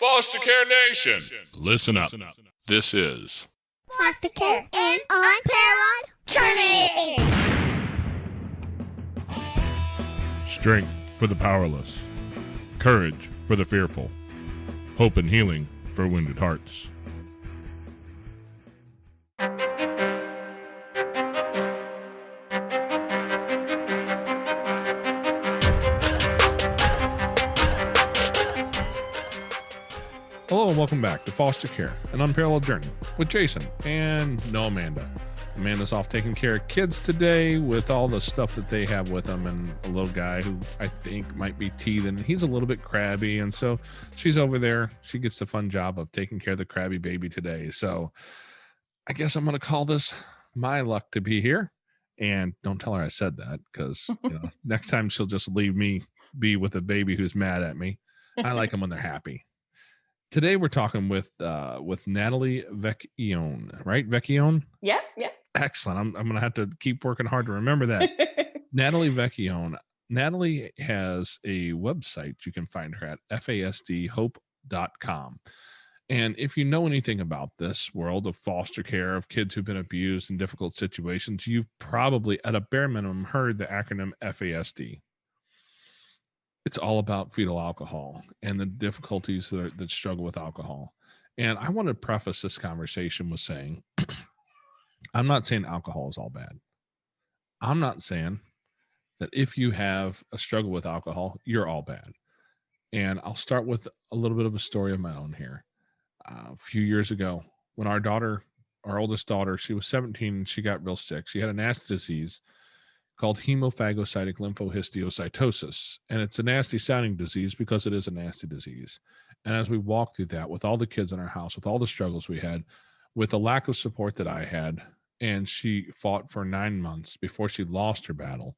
Foster Care Nation, listen up. This is Foster Care and Unparalleled Journey. Strength for the powerless, courage for the fearful, hope and healing for wounded hearts. Hello and welcome back to Foster Care, an Unparalleled Journey with Jason and no Amanda. Amanda's off taking care of kids today with all the stuff that they have with them, and a little guy who I think might be teething. He's a little bit crabby, and so she's over there. She gets the fun job of taking care of the crabby baby today. So I guess I'm going to call this my luck to be here. And don't tell her I said that, because next time she'll just leave me be with a baby who's mad at me. I like them when they're happy. Today we're talking with Natalie Vecchione, right? Vecchione? Yeah. Excellent. I'm going to have to keep working hard to remember that. Natalie Vecchione. Natalie has a website. You can find her at FASDHope.com. And if you know anything about this world of foster care, of kids who've been abused in difficult situations, you've probably, at a bare minimum, heard the acronym FASD. It's all about fetal alcohol and the difficulties that struggle with alcohol. And I want to preface this conversation with saying, I'm not saying alcohol is all bad. I'm not saying that if you have a struggle with alcohol, you're all bad. And I'll start with a little bit of a story of my own here. A few years ago, when our oldest daughter, she was 17 and she got real sick. She had a nasty disease called hemophagocytic lymphohistiocytosis. And it's a nasty sounding disease because it is a nasty disease. And as we walked through that with all the kids in our house, with all the struggles we had, with the lack of support that I had, and she fought for 9 months before she lost her battle.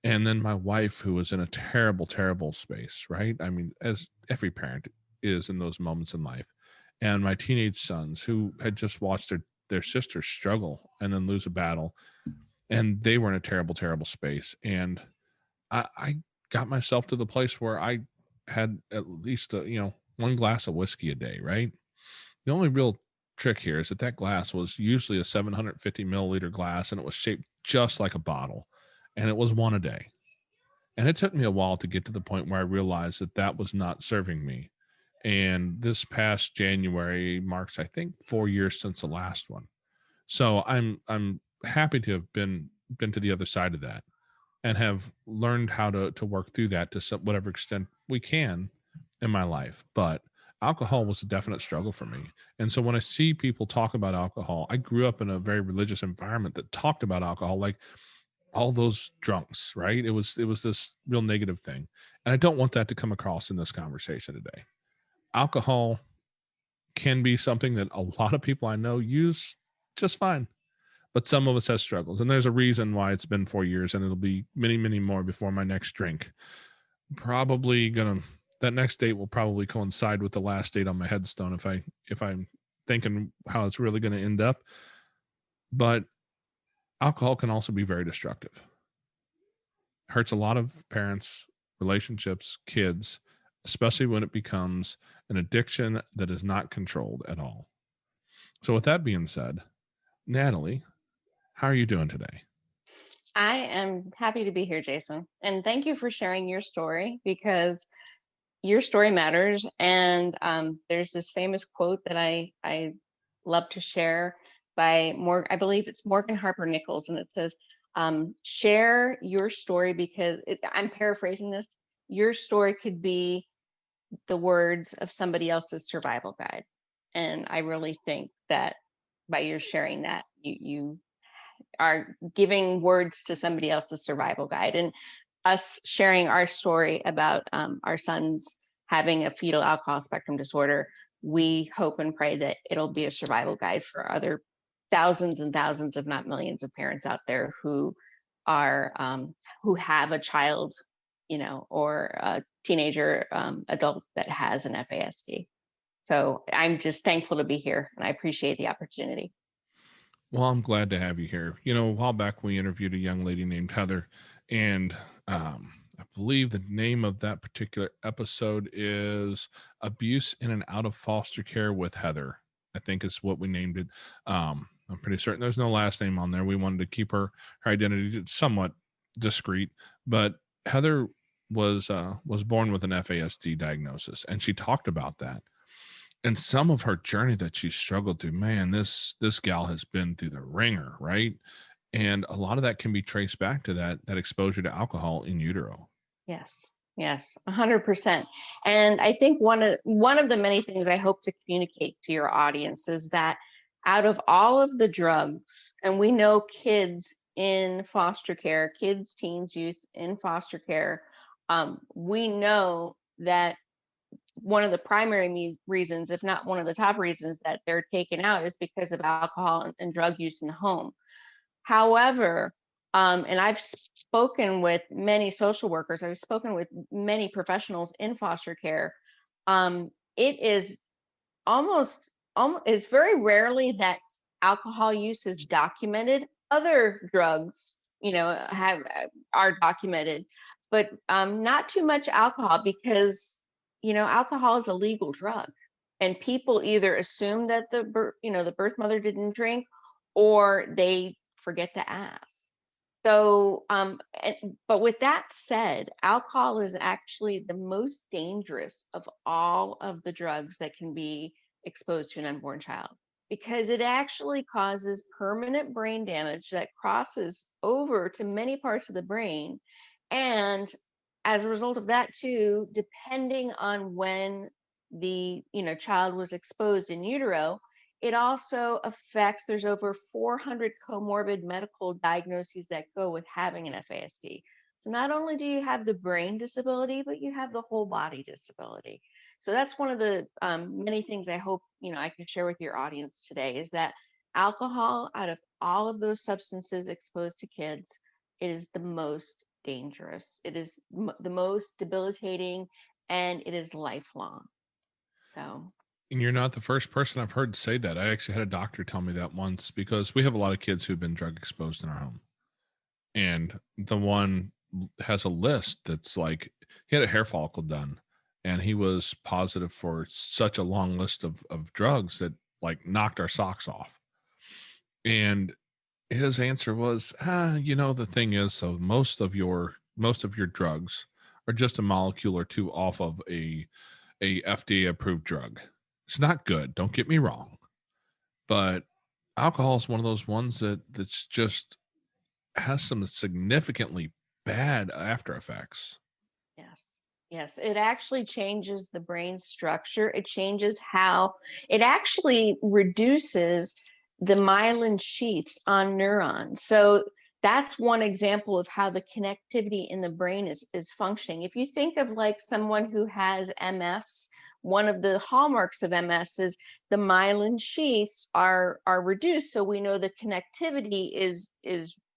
And then my wife, who was in a terrible, terrible space, right? I mean, as every parent is in those moments in life. And my teenage sons, who had just watched their sisters struggle and then lose a battle. And they were in a terrible, terrible space. And I got myself to the place where I had at least one glass of whiskey a day, right? The only real trick here is that glass was usually a 750 milliliter glass, and it was shaped just like a bottle. And it was one a day. And it took me a while to get to the point where I realized that was not serving me. And this past January marks, I think, 4 years since the last one. So I'm happy to have been to the other side of that and have learned how to work through that to whatever extent we can in my life. But alcohol was a definite struggle for me. And so when I see people talk about alcohol, I grew up in a very religious environment that talked about alcohol like all those drunks, right? It was this real negative thing. And I don't want that to come across in this conversation today. Alcohol can be something that a lot of people I know use just fine. But some of us have struggles, and there's a reason why it's been 4 years, and it'll be many, many more before my next drink. That next date will probably coincide with the last date on my headstone if I'm thinking how it's really going to end up. But alcohol can also be very destructive. It hurts a lot of parents, relationships, kids, especially when it becomes an addiction that is not controlled at all. So with that being said, Natalie, how are you doing today? I am happy to be here, Jason. And thank you for sharing your story, because your story matters. And there's this famous quote that I love to share by I believe it's Morgan Harper Nichols. And it says, share your story because I'm paraphrasing this. Your story could be the words of somebody else's survival guide. And I really think that by your sharing that, you are giving words to somebody else's survival guide, and us sharing our story about our sons having a fetal alcohol spectrum disorder. We hope and pray that it'll be a survival guide for other thousands and thousands, if not millions, of parents out there who are who have a child, or a teenager, adult that has an FASD. So I'm just thankful to be here, and I appreciate the opportunity. Well, I'm glad to have you here. A while back we interviewed a young lady named Heather, and I believe the name of that particular episode is Abuse in and Out of Foster Care with Heather. I think is what we named it. I'm pretty certain there's no last name on there. We wanted to keep her identity somewhat discreet, but Heather was born with an FASD diagnosis, and she talked about that and some of her journey that she struggled through. Man, this gal has been through the ringer, right? And a lot of that can be traced back to that exposure to alcohol in utero. Yes, yes, 100%. And I think one of the many things I hope to communicate to your audience is that out of all of the drugs, and we know kids in foster care, kids, teens, youth in foster care, we know that one of the primary reasons, if not one of the top reasons that they're taken out, is because of alcohol and drug use in the home. However, and I've spoken with many social workers, I've spoken with many professionals in foster care. It is almost, it's very rarely that alcohol use is documented. Other drugs, are documented, but not too much alcohol, because alcohol is a legal drug, and people either assume that the birth mother didn't drink, or they forget to ask. So, but with that said, alcohol is actually the most dangerous of all of the drugs that can be exposed to an unborn child, because it actually causes permanent brain damage that crosses over to many parts of the brain. And as a result of that too, depending on when the child was exposed in utero, it also affects, there's over 400 comorbid medical diagnoses that go with having an FASD. So not only do you have the brain disability, but you have the whole body disability. So that's one of the many things I hope I can share with your audience today, is that alcohol, out of all of those substances exposed to kids, it is the most dangerous. It is the most debilitating, and it is lifelong. So. And you're not the first person I've heard say that. I actually had a doctor tell me that once, because we have a lot of kids who've been drug exposed in our home. And the one has a list that's like, he had a hair follicle done, and he was positive for such a long list of drugs that like knocked our socks off. And his answer was, the thing is, so most of your drugs are just a molecule or two off of a FDA approved drug. It's not good, don't get me wrong, but alcohol is one of those ones that's just has some significantly bad after effects. Yes, it actually changes the brain structure. It changes how it actually reduces the myelin sheaths on neurons. So that's one example of how the connectivity in the brain is functioning. If you think of like someone who has MS, one of the hallmarks of MS is the myelin sheaths are reduced. So we know the connectivity is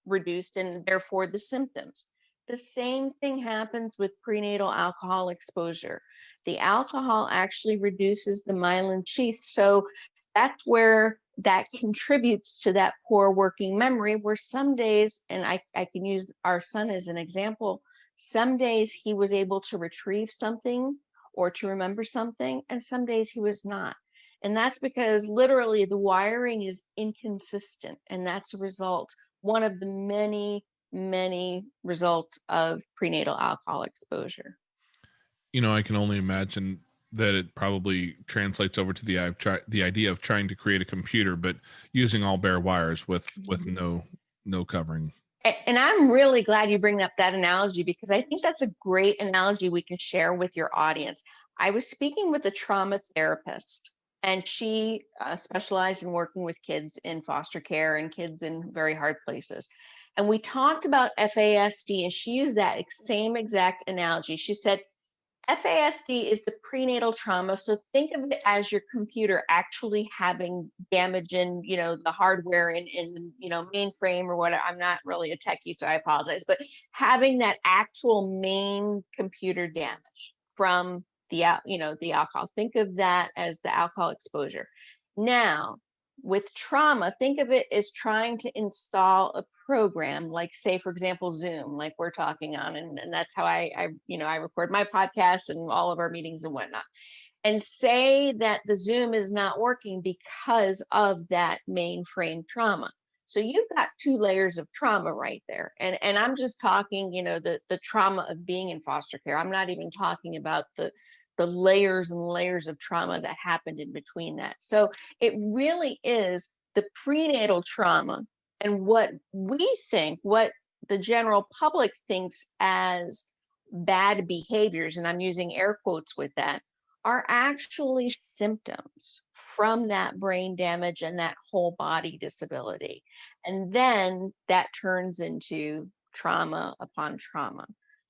reduced, and therefore the symptoms. The same thing happens with prenatal alcohol exposure. The alcohol actually reduces the myelin sheaths. So that's where that contributes to that poor working memory, where some days, and I can use our son as an example, some days he was able to retrieve something or to remember something, and some days he was not. And that's because literally the wiring is inconsistent, and that's a result, one of the many results of prenatal alcohol exposure. I can only imagine that it probably translates over to the idea of trying to create a computer, but using all bare wires with no covering. And I'm really glad you bring up that analogy, because I think that's a great analogy we can share with your audience. I was speaking with a trauma therapist, and she specialized in working with kids in foster care and kids in very hard places. And we talked about FASD, and she used that same exact analogy. She said, FASD is the prenatal trauma. So think of it as your computer actually having damage in, the hardware in mainframe or whatever. I'm not really a techie, so I apologize, but having that actual main computer damage from the alcohol. Think of that as the alcohol exposure. Now, with trauma, think of it as trying to install a program, like say, for example, Zoom, like we're talking on, and that's how I record my podcast and all of our meetings and whatnot. And say that the Zoom is not working because of that mainframe trauma. So you've got 2 layers of trauma right there. And I'm just talking, the trauma of being in foster care. I'm not even talking about the layers and layers of trauma that happened in between that. So it really is the prenatal trauma and what the general public thinks as bad behaviors, and I'm using air quotes with that, are actually symptoms from that brain damage and that whole body disability. And then that turns into trauma upon trauma.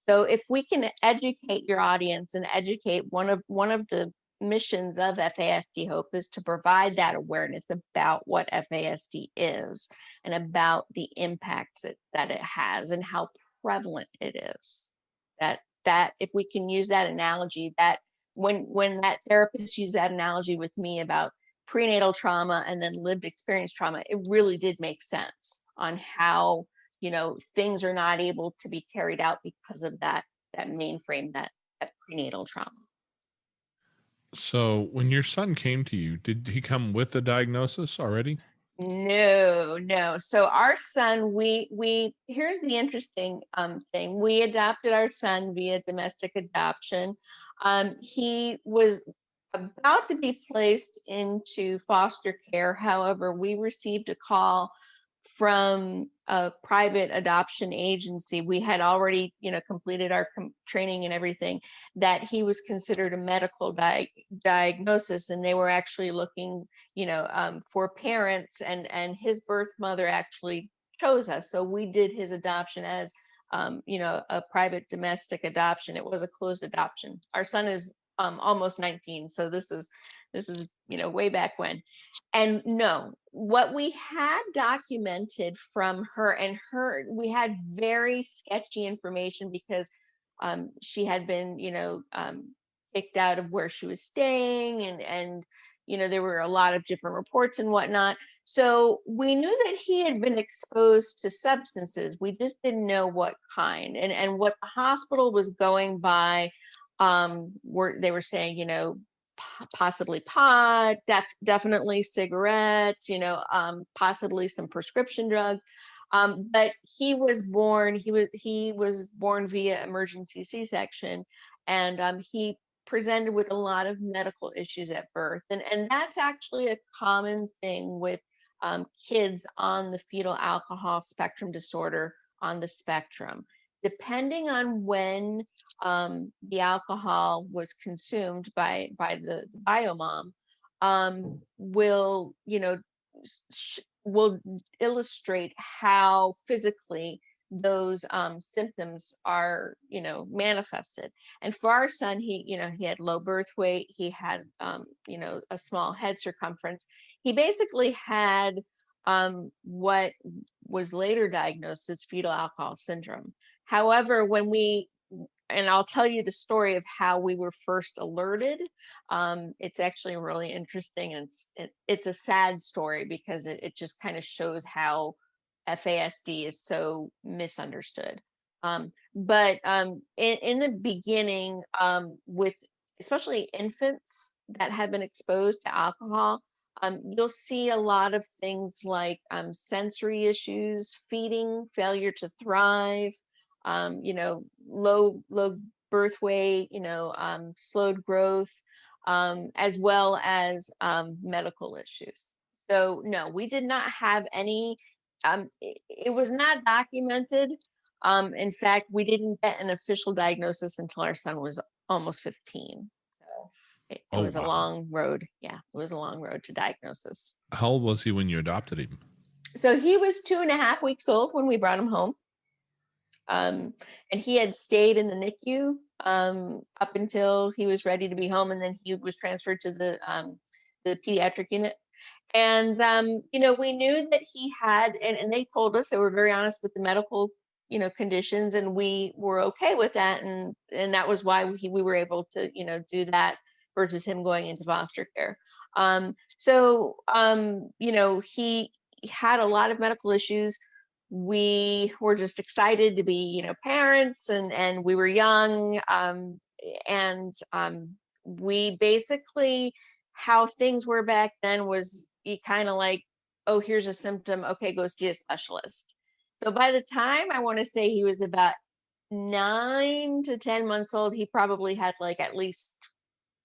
So if we can educate your audience and educate, one of the missions of FASD Hope is to provide that awareness about what FASD is and about the impacts that it has and how prevalent it is. That if we can use that analogy, that when that therapist used that analogy with me about prenatal trauma and then lived experience trauma, it really did make sense on how, things are not able to be carried out because of that mainframe, that prenatal trauma. So when your son came to you, did he come with a diagnosis already? No. So our son, we here's the interesting thing. We adopted our son via domestic adoption. He was about to be placed into foster care. However, we received a call from a private adoption agency. We had already, completed our training and everything, that he was considered a medical diagnosis, and they were actually looking, for parents, and his birth mother actually chose us. So we did his adoption as, a private domestic adoption. It was a closed adoption. Our son is almost 19, so this is way back when. And no, what we had documented from her, we had very sketchy information because she had been, kicked out of where she was staying, and there were a lot of different reports and whatnot. So we knew that he had been exposed to substances. We just didn't know what kind, and what the hospital was going by. They were saying, possibly pot, definitely cigarettes, possibly some prescription drugs. But he was born via emergency C-section, and he presented with a lot of medical issues at birth. And that's actually a common thing with kids on the fetal alcohol spectrum disorder on the spectrum. Depending on when the alcohol was consumed by the biomom, will illustrate how physically those symptoms are manifested. And for our son, he had low birth weight, he had a small head circumference. He basically had what was later diagnosed as fetal alcohol syndrome. However, and I'll tell you the story of how we were first alerted. It's actually really interesting, and it's a sad story because it just kind of shows how FASD is so misunderstood. But in the beginning, with especially infants that have been exposed to alcohol, you'll see a lot of things like sensory issues, feeding, failure to thrive, low birth weight, slowed growth, as well as medical issues. So no, we did not have any, it was not documented. In fact, we didn't get an official diagnosis until our son was almost 15. So it was a long road. Yeah, it was a long road to diagnosis. How old was he when you adopted him? So he was 2.5 weeks old when we brought him home. And he had stayed in the NICU up until he was ready to be home, and then he was transferred to the pediatric unit. And we knew that he had, and they told us, they were very honest with the medical conditions, and we were okay with that, and that was why we were able to do that versus him going into foster care. He had a lot of medical issues. we were just excited to be, parents, and we were young. And we basically, how things were back then was you kind of like, oh, here's a symptom. Okay, go see a specialist. So by the time I want to say he was about 9 to 10 months old, he probably had like at least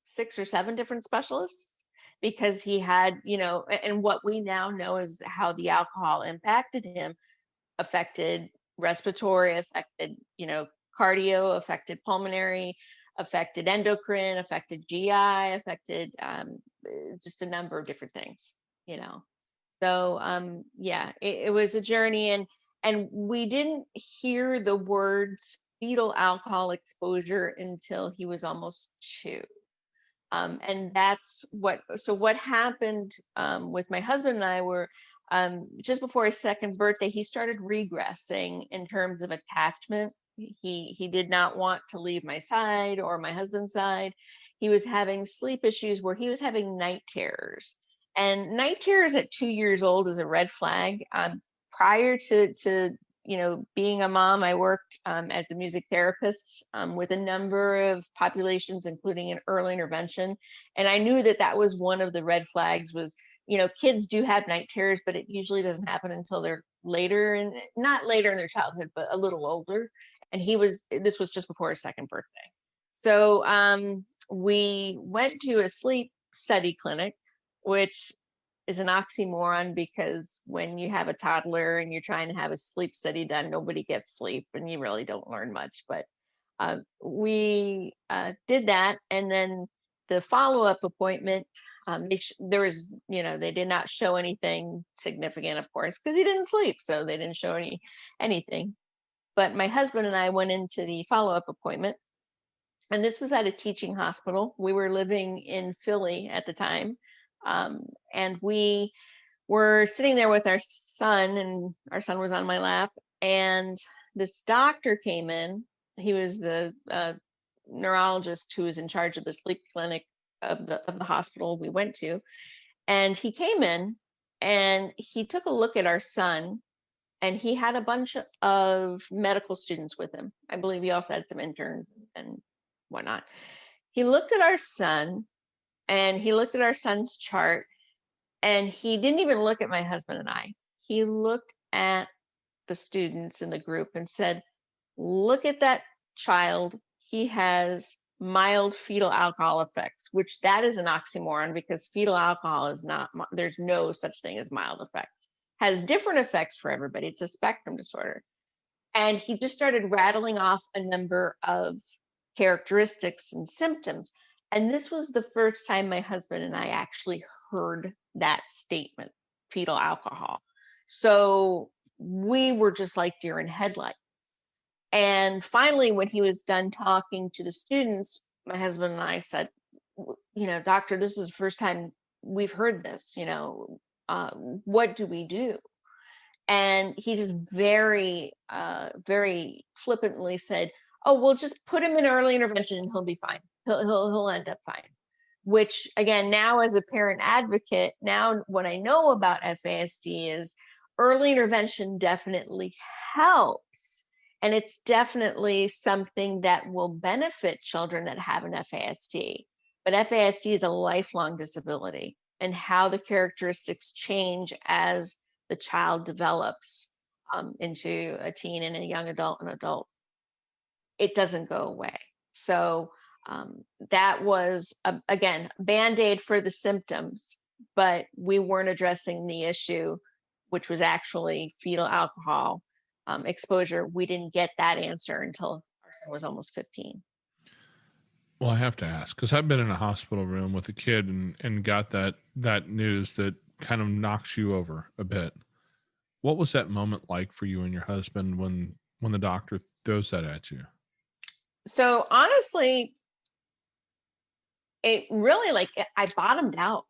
6 or 7 different specialists, because he had, and what we now know is how the alcohol impacted him, affected respiratory, affected, cardio, affected pulmonary, affected endocrine, affected GI, affected just a number of different things, So yeah, it was a journey, and we didn't hear the words fetal alcohol exposure until he was almost 2. And that's what happened with my husband and I were just before his 2nd birthday, he started regressing in terms of attachment. He did not want to leave my side or my husband's side. He was having sleep issues where he was having night terrors. And night terrors at 2 years old is a red flag. Prior to being a mom, I worked as a music therapist with a number of populations, including an early intervention. And I knew that was one of the red flags was, kids do have night terrors, but it usually doesn't happen until they're later, and not later in their childhood, but a little older. And this was just before his 2nd birthday. So we went to a sleep study clinic, which is an oxymoron, because when you have a toddler and you're trying to have a sleep study done, nobody gets sleep and you really don't learn much. But we did that. And then the follow-up appointment, there was, they did not show anything significant, of course, because he didn't sleep. So they didn't show anything. But my husband and I went into the follow-up appointment, and this was at a teaching hospital. We were living in Philly at the time. And we were sitting there with our son, and our son was on my lap, and this doctor came in. He was the neurologist who was in charge of the sleep clinic of the hospital we went to. And he came in and he took a look at our son, and he had a bunch of medical students with him. I believe he also had some interns and whatnot. He looked at our son, and he looked at our son's chart, and he didn't even look at my husband and I. He looked at the students in the group and said, look at that child. He has mild fetal alcohol effects, which that is an oxymoron, because fetal alcohol is not, there's no such thing as mild effects. Has different effects for everybody. It's a spectrum disorder. And he just started rattling off a number of characteristics and symptoms. And this was the first time my husband and I actually heard that statement, fetal alcohol. So we were just like deer in headlights. And finally, when he was done talking to the students, my husband and I said, doctor, this is the first time we've heard this, what do we do? And he just very, very flippantly said, oh, we'll just put him in early intervention and he'll be fine. He'll end up fine. Which, again, now as a parent advocate, now what I know about FASD is early intervention definitely helps. And it's definitely something that will benefit children that have an FASD. But FASD is a lifelong disability, and how the characteristics change as the child develops into a teen and a young adult and adult. It doesn't go away. So that was, again, Band-Aid for the symptoms, but we weren't addressing the issue, which was actually fetal alcohol exposure. We didn't get that answer until our son was almost 15. Well, I have to ask, because I've been in a hospital room with a kid and got that news that kind of knocks you over a bit. What was that moment like for you and your husband when the doctor throws that at you? So honestly, it really, I bottomed out,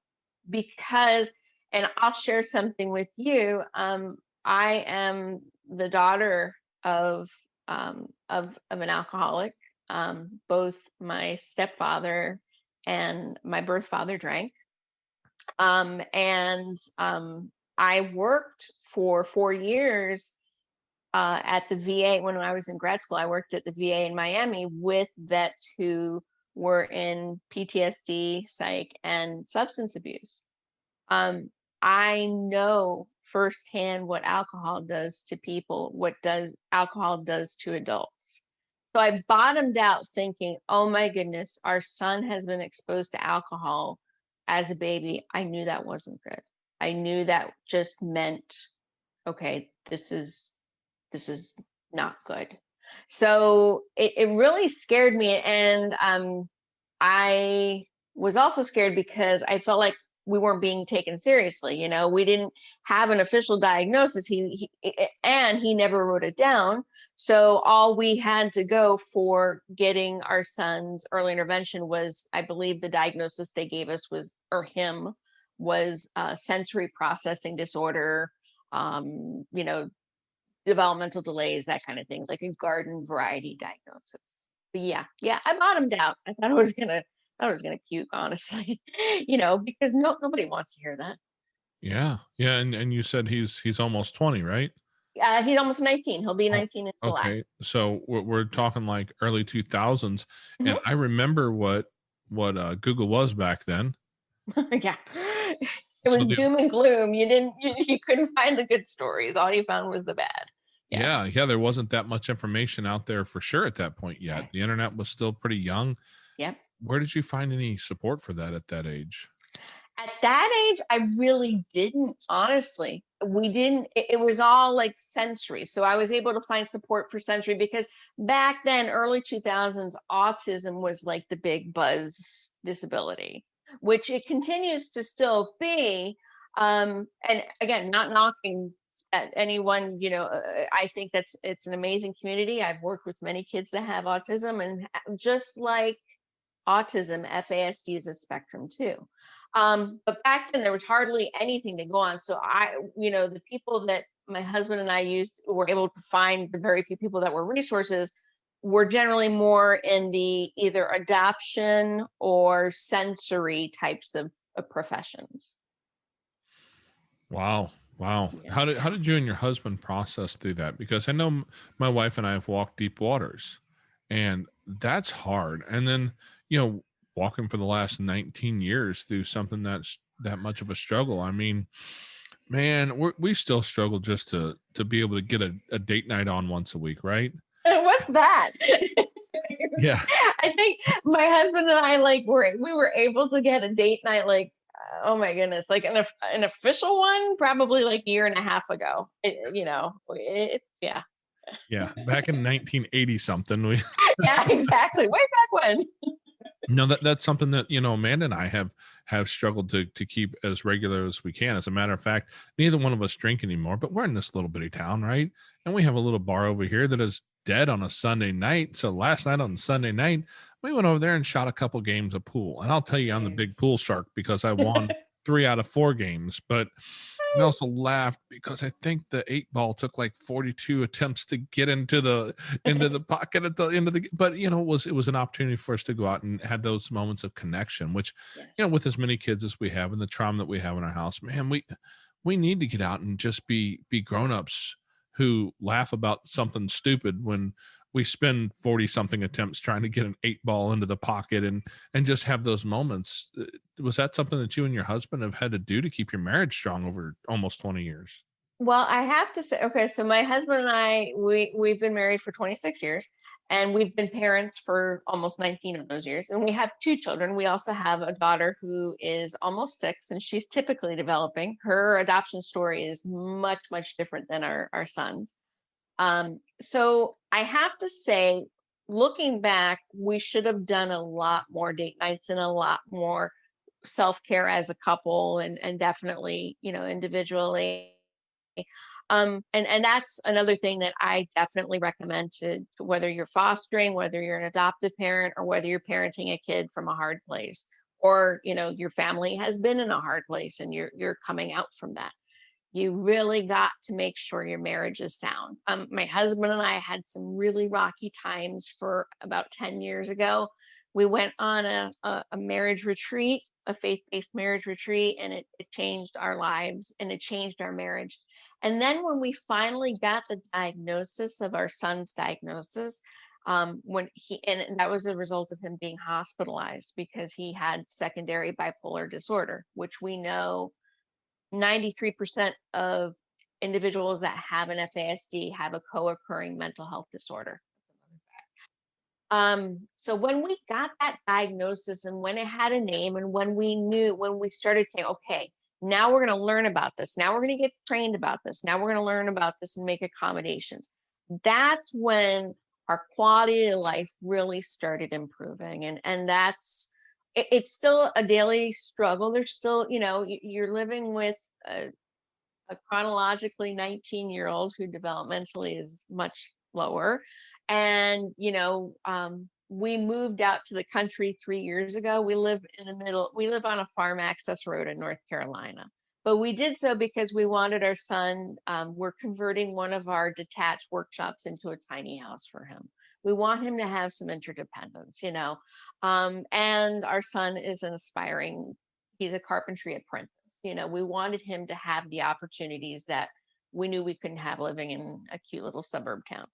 because, and I'll share something with you. I am the daughter of an alcoholic. Both my stepfather and my birth father drank. I worked for 4 years at the VA. When I was in grad school, I worked at the VA in Miami with vets who were in PTSD, psych, and substance abuse. I know firsthand what alcohol does to people, what does alcohol does to adults. So I bottomed out thinking, oh my goodness, our son has been exposed to alcohol as a baby. I knew that wasn't good. I knew that just meant, okay, this is not good. So it really scared me. And I was also scared because I felt like we weren't being taken seriously. You know, we didn't have an official diagnosis. He never wrote it down. So all we had to go for getting our son's early intervention was, I believe the diagnosis they gave us was, or him, was sensory processing disorder, you know, developmental delays, that kind of thing, like a garden variety diagnosis. But yeah, I bottomed out. I thought I was gonna puke, honestly, you know, because nobody wants to hear that. Yeah. Yeah. And you said he's almost 20, right? He's almost 19. He'll be Oh, 19 in July. okay. So we're talking like early 2000s. And Mhm. I remember what Google was back then. Yeah. It So was doom and gloom. You couldn't find the good stories. All you found was the bad. Yeah. yeah, there wasn't that much information out there for sure at that point yet. The internet was still pretty young. Yep. Where did you find any support for that at that age? At that age, I really didn't, honestly. We didn't, it was all like sensory. So I was able to find support for sensory because back then, early 2000s, autism was like the big buzz disability, which it continues to still be. And again, not knocking at anyone, you know, I think it's an amazing community. I've worked with many kids that have autism, and just like autism, FASD is a spectrum too. But back then there was hardly anything to go on. So you know, the people that my husband and I used were able to find, the very few people that were resources were generally more in the either adoption or sensory types of professions. Wow. Wow. Yeah. How did you and your husband process through that? Because I know my wife and I have walked deep waters, and that's hard. And then, walking for the last 19 years through something that's that much of a struggle. I mean, man, we still struggle just to be able to get a date night on once a week, right? What's that? Yeah. I think my husband and I we were able to get a date night oh my goodness, like an official one probably like a year and a half ago. Yeah. Yeah. Back in 1980 something, we Yeah, exactly. Way back when. No, that's something that Amanda and I have struggled to keep as regular as we can. As a matter of fact, neither one of us drink anymore, but we're in this little bitty town, right? And we have a little bar over here that is dead on a Sunday night. So last night on Sunday night, we went over there and shot a couple games of pool. And I'll tell you, I'm the big pool shark because I won 3 out of 4 games. But we also laughed because I think the 8 ball took like 42 attempts to get into the pocket at the end of the. But it was an opportunity for us to go out and have those moments of connection. Which, with as many kids as we have and the trauma that we have in our house, man, we need to get out and just be grown-ups who laugh about something stupid when we spend 40 something attempts trying to get an 8 ball into the pocket and just have those moments. Was that something that you and your husband have had to do to keep your marriage strong over almost 20 years? Well, I have to say, okay, so my husband and I, we've been married for 26 years, and we've been parents for almost 19 of those years. And we have 2 children. We also have a daughter who is almost 6, and she's typically developing. Her adoption story is much, much different than our son's. So I have to say, looking back, we should have done a lot more date nights and a lot more self-care as a couple, and definitely, individually. And that's another thing that I definitely recommend to whether you're fostering, whether you're an adoptive parent, or whether you're parenting a kid from a hard place, or your family has been in a hard place and you're coming out from that. You really got to make sure your marriage is sound. My husband and I had some really rocky times for about 10 years ago. We went on a marriage retreat, a faith-based marriage retreat, and it changed our lives and it changed our marriage. And then when we finally got the diagnosis of our son's diagnosis, and that was a result of him being hospitalized because he had secondary bipolar disorder, which we know 93% of individuals that have an FASD have a co-occurring mental health disorder. So when we got that diagnosis and when it had a name and when we started saying, okay, now we're going to learn about this. Now we're going to get trained about this. Now we're going to learn about this and make accommodations. That's when our quality of life really started improving. And it's still a daily struggle. There's still, you're living with a chronologically 19-year-old who developmentally is much lower. And, we moved out to the country 3 years ago. We live on a farm access road in North Carolina. But we did so because we wanted our son, we're converting one of our detached workshops into a tiny house for him. We want him to have some interdependence, and our son is he's a carpentry apprentice. We wanted him to have the opportunities that we knew we couldn't have living in a cute little suburb town.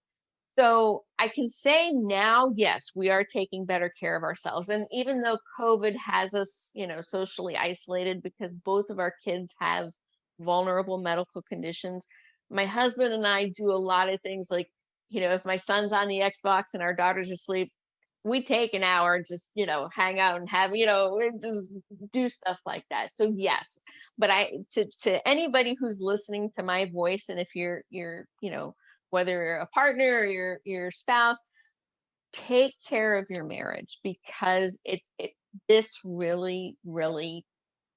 So I can say now, yes, we are taking better care of ourselves. And even though COVID has us, socially isolated because both of our kids have vulnerable medical conditions, my husband and I do a lot of things like, if my son's on the Xbox and our daughter's asleep, we take an hour and just, hang out and have, just do stuff like that. So yes, but to anybody who's listening to my voice, and if you're, whether you're a partner or your spouse, take care of your marriage because this really, really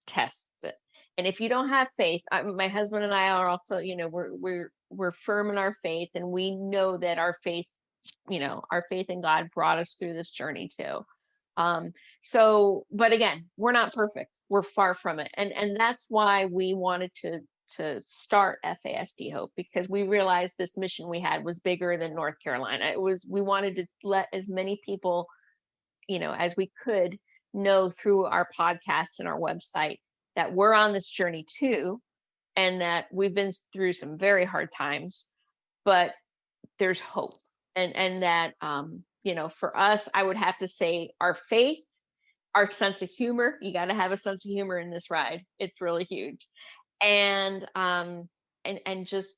tests it. And if you don't have faith, my husband and I are also, we're firm in our faith, and we know that our faith in God brought us through this journey too. But again, we're not perfect. We're far from it. And that's why we wanted to start FASD Hope, because we realized this mission we had was bigger than North Carolina. We wanted to let as many people, as we could know through our podcast and our website that we're on this journey too, and that we've been through some very hard times, but there's hope. And that, for us, I would have to say our faith, our sense of humor. You got to have a sense of humor in this ride. It's really huge. And just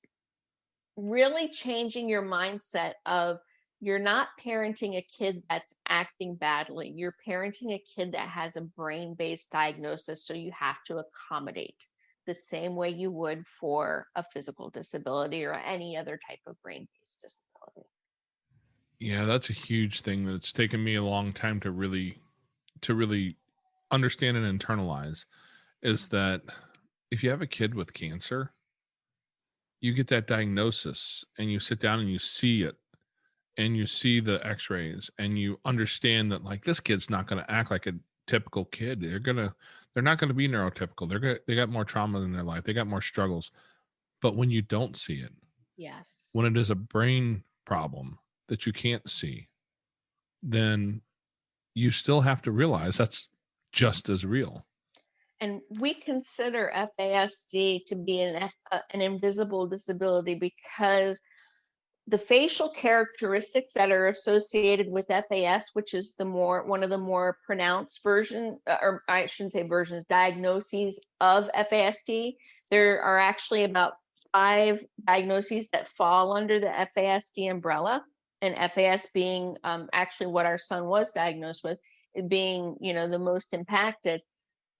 really changing your mindset of you're not parenting a kid that's acting badly. You're parenting a kid that has a brain-based diagnosis. So you have to accommodate the same way you would for a physical disability or any other type of brain-based disability. Yeah, that's a huge thing that it's taken me a long time to really understand and internalize, is that if you have a kid with cancer, you get that diagnosis and you sit down and you see it and you see the x-rays and you understand that, like, this kid's not going to act like a typical kid. They're not going to be neurotypical. They got more trauma in their life. They got more struggles. But when you don't see it, yes, when it is a brain problem that you can't see, then you still have to realize that's just as real. And we consider FASD to be an invisible disability because the facial characteristics that are associated with FAS, which is one of the more pronounced versions, or I shouldn't say versions, diagnoses of FASD. There are actually about 5 diagnoses that fall under the FASD umbrella, and FAS being actually what our son was diagnosed with, being, the most impacted.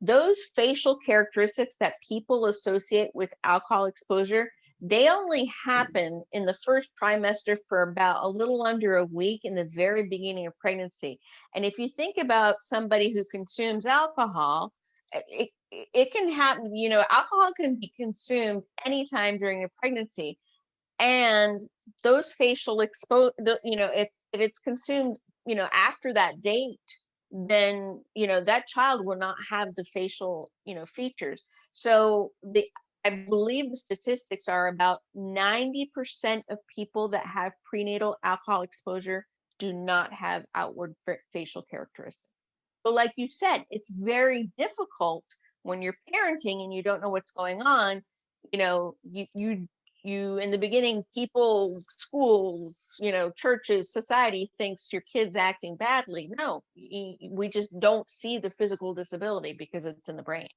Those facial characteristics that people associate with alcohol exposure, they only happen in the first trimester for about a little under a week in the very beginning of pregnancy. And if you think about somebody who consumes alcohol, it can happen, alcohol can be consumed anytime during a pregnancy. And those facial if it's consumed, after that date, then that child will not have the facial features. So I believe the statistics are about 90% of people that have prenatal alcohol exposure do not have outward facial characteristics. So like you said, it's very difficult when you're parenting and you don't know what's going on. You know, you in the beginning, people, schools, you know, churches, society thinks your kid's acting badly. No, we just don't see the physical disability because it's in the brain.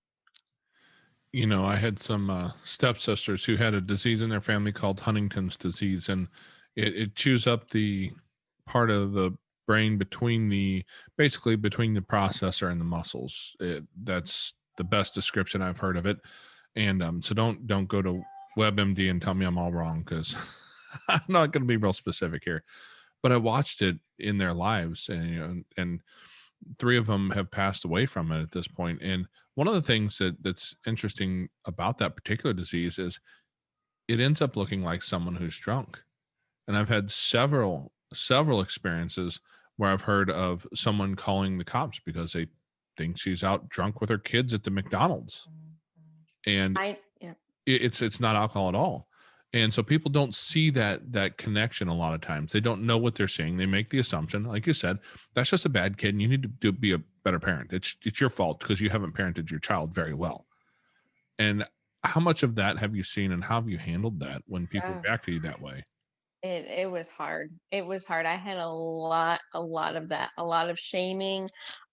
You know, I had some stepsisters who had a disease in their family called Huntington's disease, and it chews up the part of the brain between basically between the processor and the muscles. That's the best description I've heard of it. And so don't go to WebMD and tell me I'm all wrong, because I'm not going to be real specific here. But I watched it in their lives, and and three of them have passed away from it at this point. And one of the things that's interesting about that particular disease is it ends up looking like someone who's drunk. And I've had several experiences where I've heard of someone calling the cops because they think she's out drunk with her kids at the McDonald's. And Yeah. it's not alcohol at all. And so people don't see that connection a lot of times. They don't know what they're seeing. They make the assumption, like you said, that's just a bad kid and you need to be a better parent. It's your fault because you haven't parented your child very well. And how much of that have you seen, and how have you handled that when people react to you that way? It was hard. It was hard. I had a lot of that, a lot of shaming.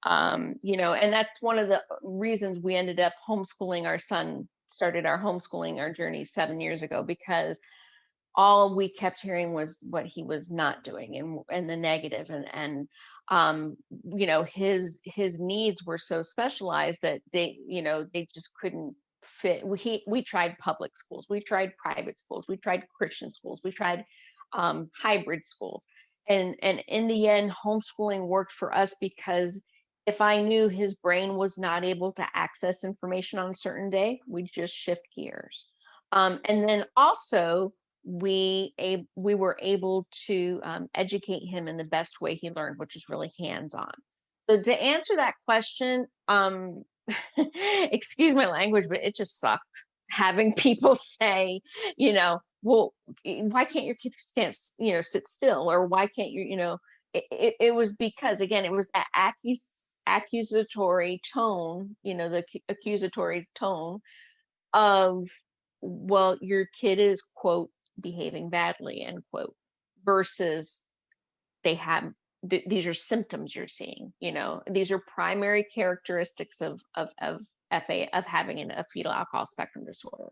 You know, and that's one of the reasons we ended up homeschooling our son, started our homeschooling, our journey 7 years ago, because all we kept hearing was what he was not doing, and the negative, and you know, his needs were so specialized that they, you know, they just couldn't fit. We tried public schools, we tried private schools, we tried Christian schools, we tried hybrid schools, and in the end, homeschooling worked for us, because if I knew his brain was not able to access information on a certain day, we'd just shift gears. And then also we were able to educate him in the best way he learned, which is really hands-on. So to answer that question, excuse my language, but it just sucked having people say, you know, well, why can't your kid stand, you know, sit still, or why can't you, you know, it was because, again, it was that accusatory tone, you know, the accusatory tone of, well, your kid is, quote, behaving badly, end quote, versus they have these are symptoms you're seeing, you know, these are primary characteristics of having a fetal alcohol spectrum disorder.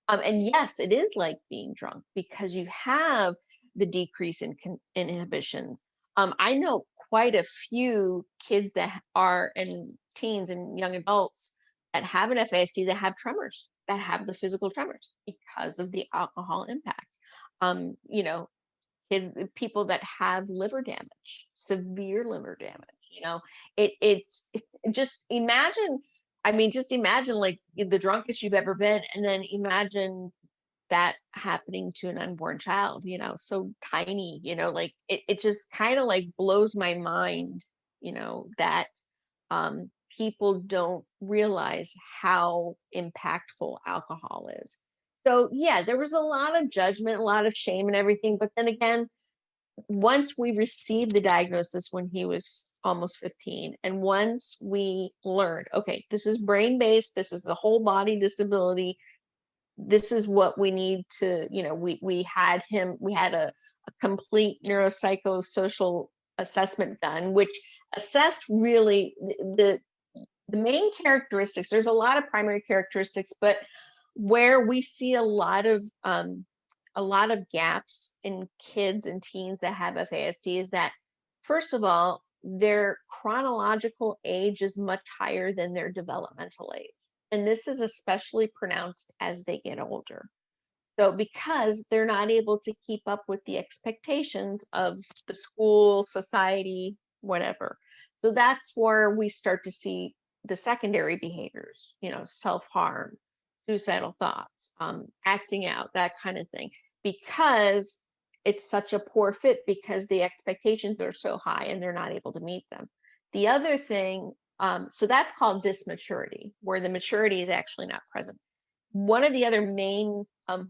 And yes, it is like being drunk because you have the decrease in inhibitions. I know quite a few kids that are, and teens and young adults that have an FASD that have tremors, that have the physical tremors because of the alcohol impact. You know, people that have liver damage, severe liver damage. You know, it's just imagine. I mean, just imagine like the drunkest you've ever been, and then imagine that happening to an unborn child, you know, so tiny, you know, like it just kind of like blows my mind, you know, that people don't realize how impactful alcohol is. So yeah, there was a lot of judgment, a lot of shame and everything. But then again, once we received the diagnosis when he was almost 15, and once we learned, okay, this is brain-based, this is a whole body disability, this is what we need to, you know, we had a complete neuropsychosocial assessment done, which assessed really the main characteristics. There's a lot of primary characteristics, but where we see a lot of gaps in kids and teens that have FASD is that, first of all, their chronological age is much higher than their developmental age. And this is especially pronounced as they get older. So because they're not able to keep up with the expectations of the school, society, whatever. So that's where we start to see the secondary behaviors, you know, self-harm, suicidal thoughts, acting out, that kind of thing, because it's such a poor fit, because the expectations are so high and they're not able to meet them. The other thing, so that's called dysmaturity, where the maturity is actually not present. One of the other main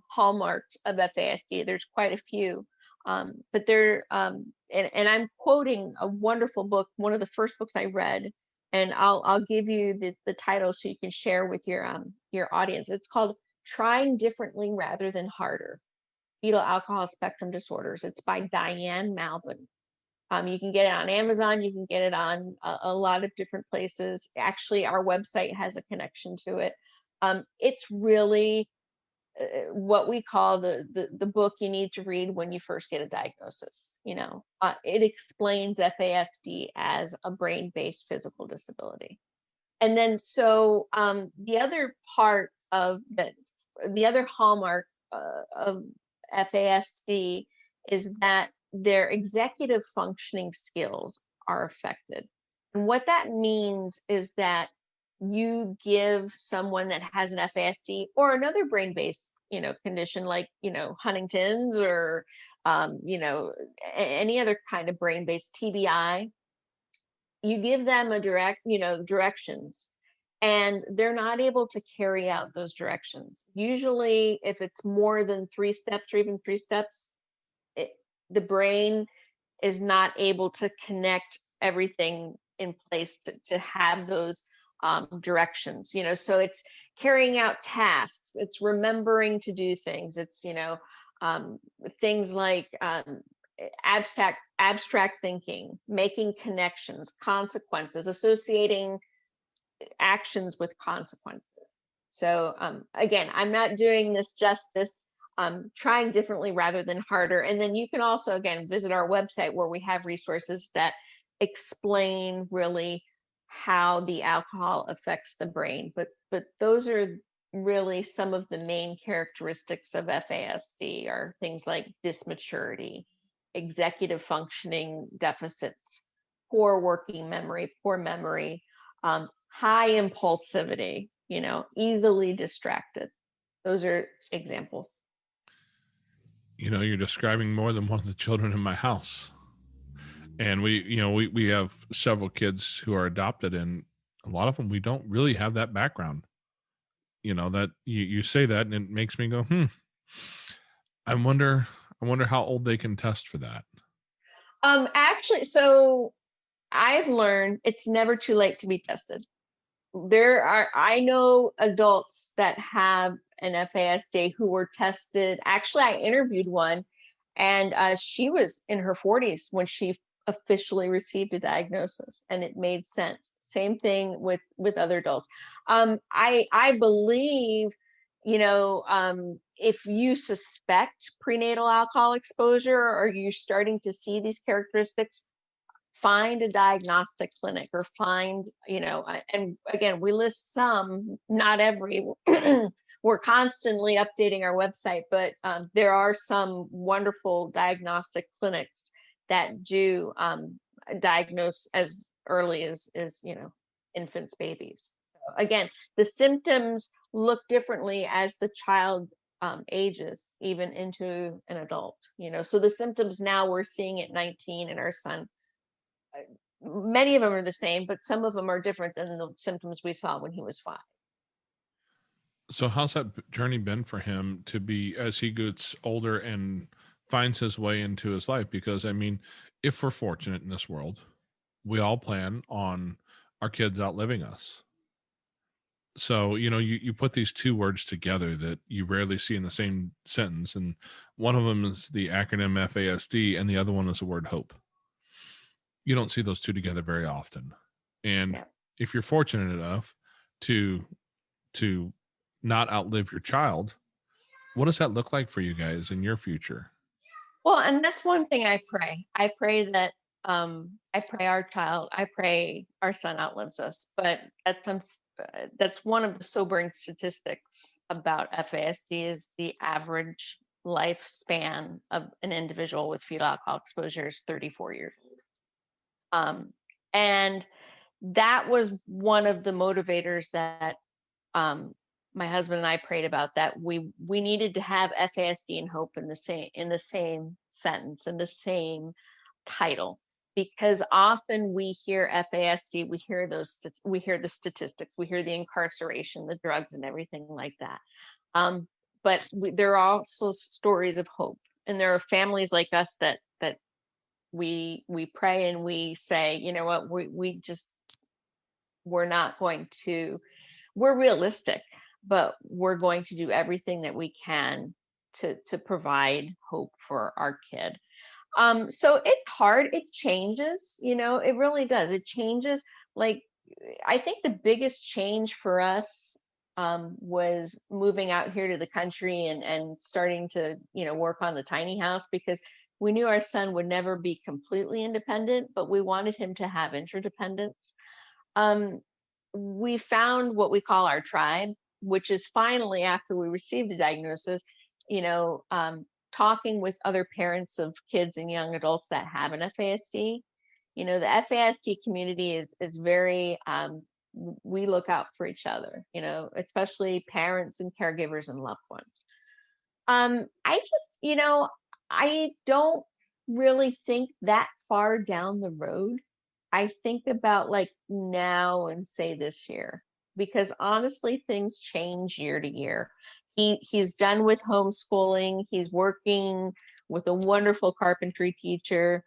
hallmarks of FASD, there's quite a few, But they're and I'm quoting a wonderful book, one of the first books I read, and I'll give you the title so you can share with your audience. It's called Trying Differently Rather Than Harder: Fetal Alcohol Spectrum Disorders. It's by Diane Malvin. You can get it on Amazon. You can get it on a lot of different places. Actually, our website has a connection to it. It's really what we call the book you need to read when you first get a diagnosis. It explains FASD as a brain-based physical disability. And then so the other part of the other hallmark of FASD is that their executive functioning skills are affected. And what that means is that you give someone that has an FASD or another brain-based, condition like, Huntington's or, any other kind of brain-based TBI, you give them directions, and they're not able to carry out those directions. Usually, if it's more than 3 steps or even 3 steps, the brain is not able to connect everything in place to have those directions. So it's carrying out tasks, it's remembering to do things, it's things like abstract thinking, making connections, consequences, associating actions with consequences. So again, I'm not doing this justice. Trying differently rather than harder. And then you can also, again, visit our website where we have resources that explain really how the alcohol affects the brain. But those are really some of the main characteristics of FASD are things like dysmaturity, executive functioning deficits, poor working memory, poor memory, high impulsivity, easily distracted. Those are examples. You're describing more than one of the children in my house. And we have several kids who are adopted, and a lot of them, we don't really have that background. That you say that and it makes me go, I wonder how old they can test for that. Actually, so I've learned it's never too late to be tested. I know adults that have an FASD who were tested. Actually, I interviewed one, and she was in her 40s when she officially received a diagnosis, and it made sense. Same thing with other adults. I believe, if you suspect prenatal alcohol exposure or you're starting to see these characteristics, find a diagnostic clinic or find, and again, we list some, not every. We're constantly updating our website, but there are some wonderful diagnostic clinics that do diagnose as early as infants, babies. So again, the symptoms look differently as the child ages, even into an adult. So the symptoms now we're seeing at 19 in our son. Many of them are the same, but some of them are different than the symptoms we saw when he was 5. So how's that journey been for him to be, as he gets older and finds his way into his life? Because if we're fortunate in this world, we all plan on our kids outliving us. So, you put these two words together that you rarely see in the same sentence. And one of them is the acronym FASD, and the other one is the word hope. You don't see those two together very often. And if you're fortunate enough to not outlive your child, what does that look like for you guys in your future? Well, and that's one thing I pray. I pray that I pray our son outlives us. But that's one of the sobering statistics about FASD is the average lifespan of an individual with fetal alcohol exposure is 34 years old. And that was one of the motivators that my husband and I prayed about, that we needed to have FASD and hope in the same sentence, in the same title, because often we hear FASD, we hear the statistics, we hear the incarceration, the drugs, and everything like that. But there are also stories of hope and there are families like us that we pray and we say, you know what, we're not going to, we're realistic, but we're going to do everything that we can to provide hope for our kid. So it's hard. It changes, it really does. It changes. Like, I think the biggest change for us was moving out here to the country and starting to, work on the tiny house, because we knew our son would never be completely independent, but we wanted him to have interdependence. We found what we call our tribe, which is finally, after we received a diagnosis, talking with other parents of kids and young adults that have an FASD. The FASD community is very, we look out for each other, especially parents and caregivers and loved ones. I just, I don't really think that far down the road. I think about like now and say this year, because honestly, things change year to year. He's done with homeschooling. He's working with a wonderful carpentry teacher.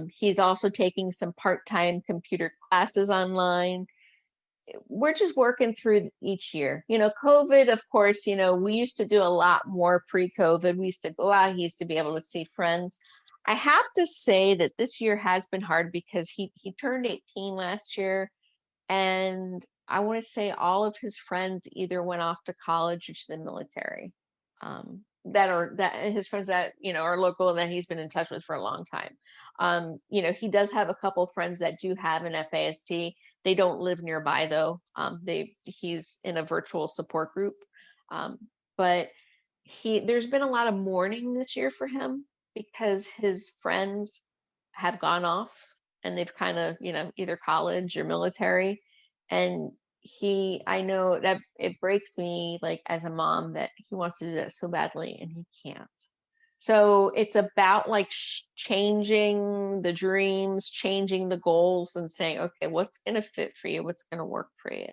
He's also taking some part-time computer classes online. We're just working through each year. COVID, of course, we used to do a lot more pre-COVID. We used to go out. He used to be able to see friends. I have to say that this year has been hard because he turned 18 last year, and I want to say all of his friends either went off to college or to the military. That his friends that are local that he's been in touch with for a long time. He does have a couple of friends that do have an FASD. They don't live nearby though. He's in a virtual support group, but there's been a lot of mourning this year for him because his friends have gone off and they've kind of either college or military, and I know that it breaks me, like, as a mom, that he wants to do that so badly and he can't. So it's about like changing the dreams, changing the goals, and saying, okay, what's going to fit for you? What's going to work for you?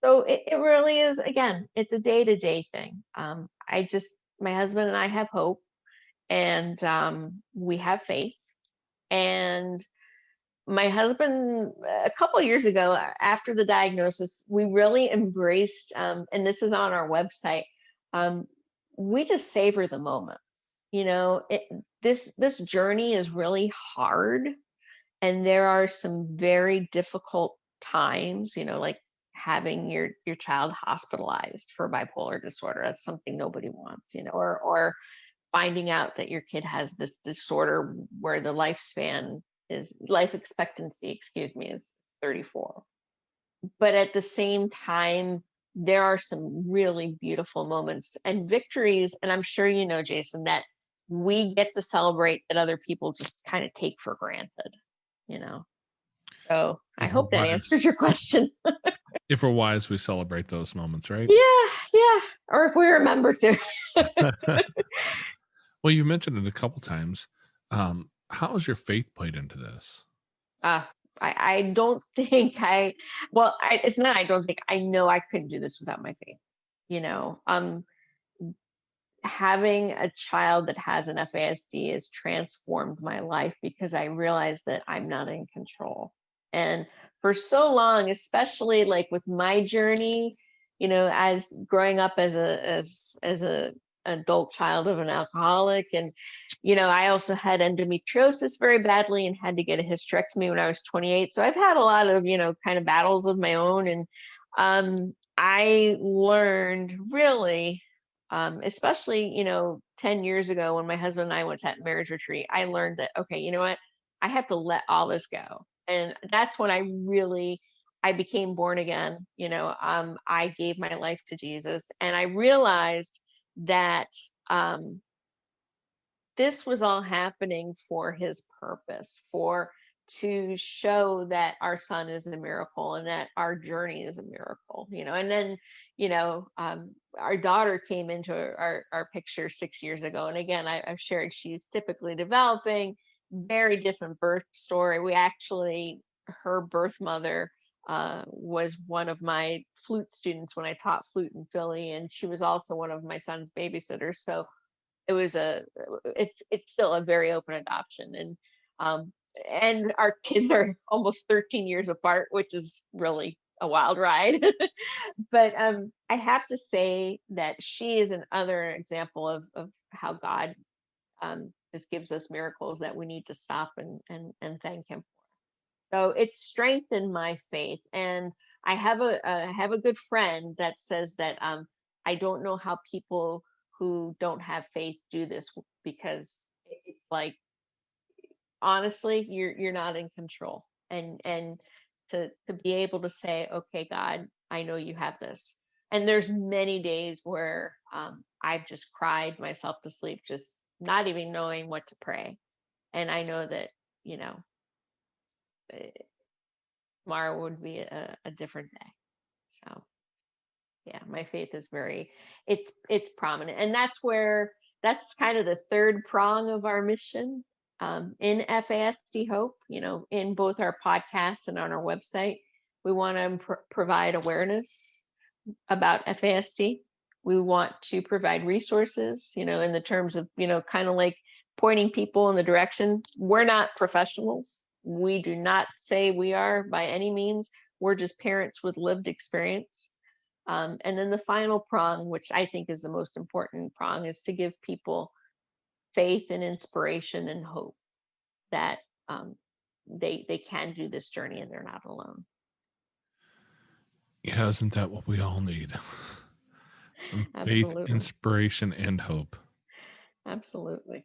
So it really is, again, it's a day-to-day thing. My husband and I have hope, and we have faith. And my husband, a couple of years ago, after the diagnosis, we really embraced, and this is on our website, we just savor the moments. This journey is really hard, and there are some very difficult times, like having your child hospitalized for bipolar disorder. That's something nobody wants, or finding out that your kid has this disorder where the life expectancy, is 34. But at the same time, there are some really beautiful moments and victories. And I'm sure Jason, that we get to celebrate that other people just kind of take for granted, So I hope that answers your question. If we're wise, we celebrate those moments, right? Yeah. Or if we remember to. Well, you mentioned it a couple times. How has your faith played into this? I don't think it's not, I don't think, I know I couldn't do this without my faith. Having a child that has an FASD has transformed my life because I realized that I'm not in control. And for so long, especially like with my journey, as growing up as a adult child of an alcoholic, and I also had endometriosis very badly and had to get a hysterectomy when I was 28. So I've had a lot of kind of battles of my own, and I learned really, especially 10 years ago when my husband and I went to that marriage retreat, I learned that, okay, you know what, I have to let all this go. And that's when I became born again. I gave my life to Jesus, and I realized that this was all happening for his purpose, to show that our son is a miracle and that our journey is a miracle, and then, our daughter came into our picture 6 years ago. And again, I've shared, she's typically developing, very different birth story. Her birth mother was one of my flute students when I taught flute in Philly, and she was also one of my son's babysitters. So it's still a very open adoption. And our kids are almost 13 years apart, which is really a wild ride. But I have to say that she is another example of how God just gives us miracles that we need to stop and thank him for. So it's strengthened my faith. And I have a good friend that says that I don't know how people who don't have faith do this, because it's like, honestly, you're not in control. And to be able to say, okay, God, I know you have this. And there's many days where I've just cried myself to sleep, just not even knowing what to pray. And I know that, tomorrow would be a different day. So yeah, my faith is it's prominent. And that's kind of the third prong of our mission in FASD Hope, in both our podcasts and on our website. We want to provide awareness about FASD. We want to provide resources, in the terms of, kind of like pointing people in the direction. We're not professionals. We do not say we are by any means. We're just parents with lived experience. And then the final prong, which I think is the most important prong, is to give people faith and inspiration and hope that they can do this journey and they're not alone. Yeah, isn't that what we all need? Some faith, inspiration, and hope. Absolutely.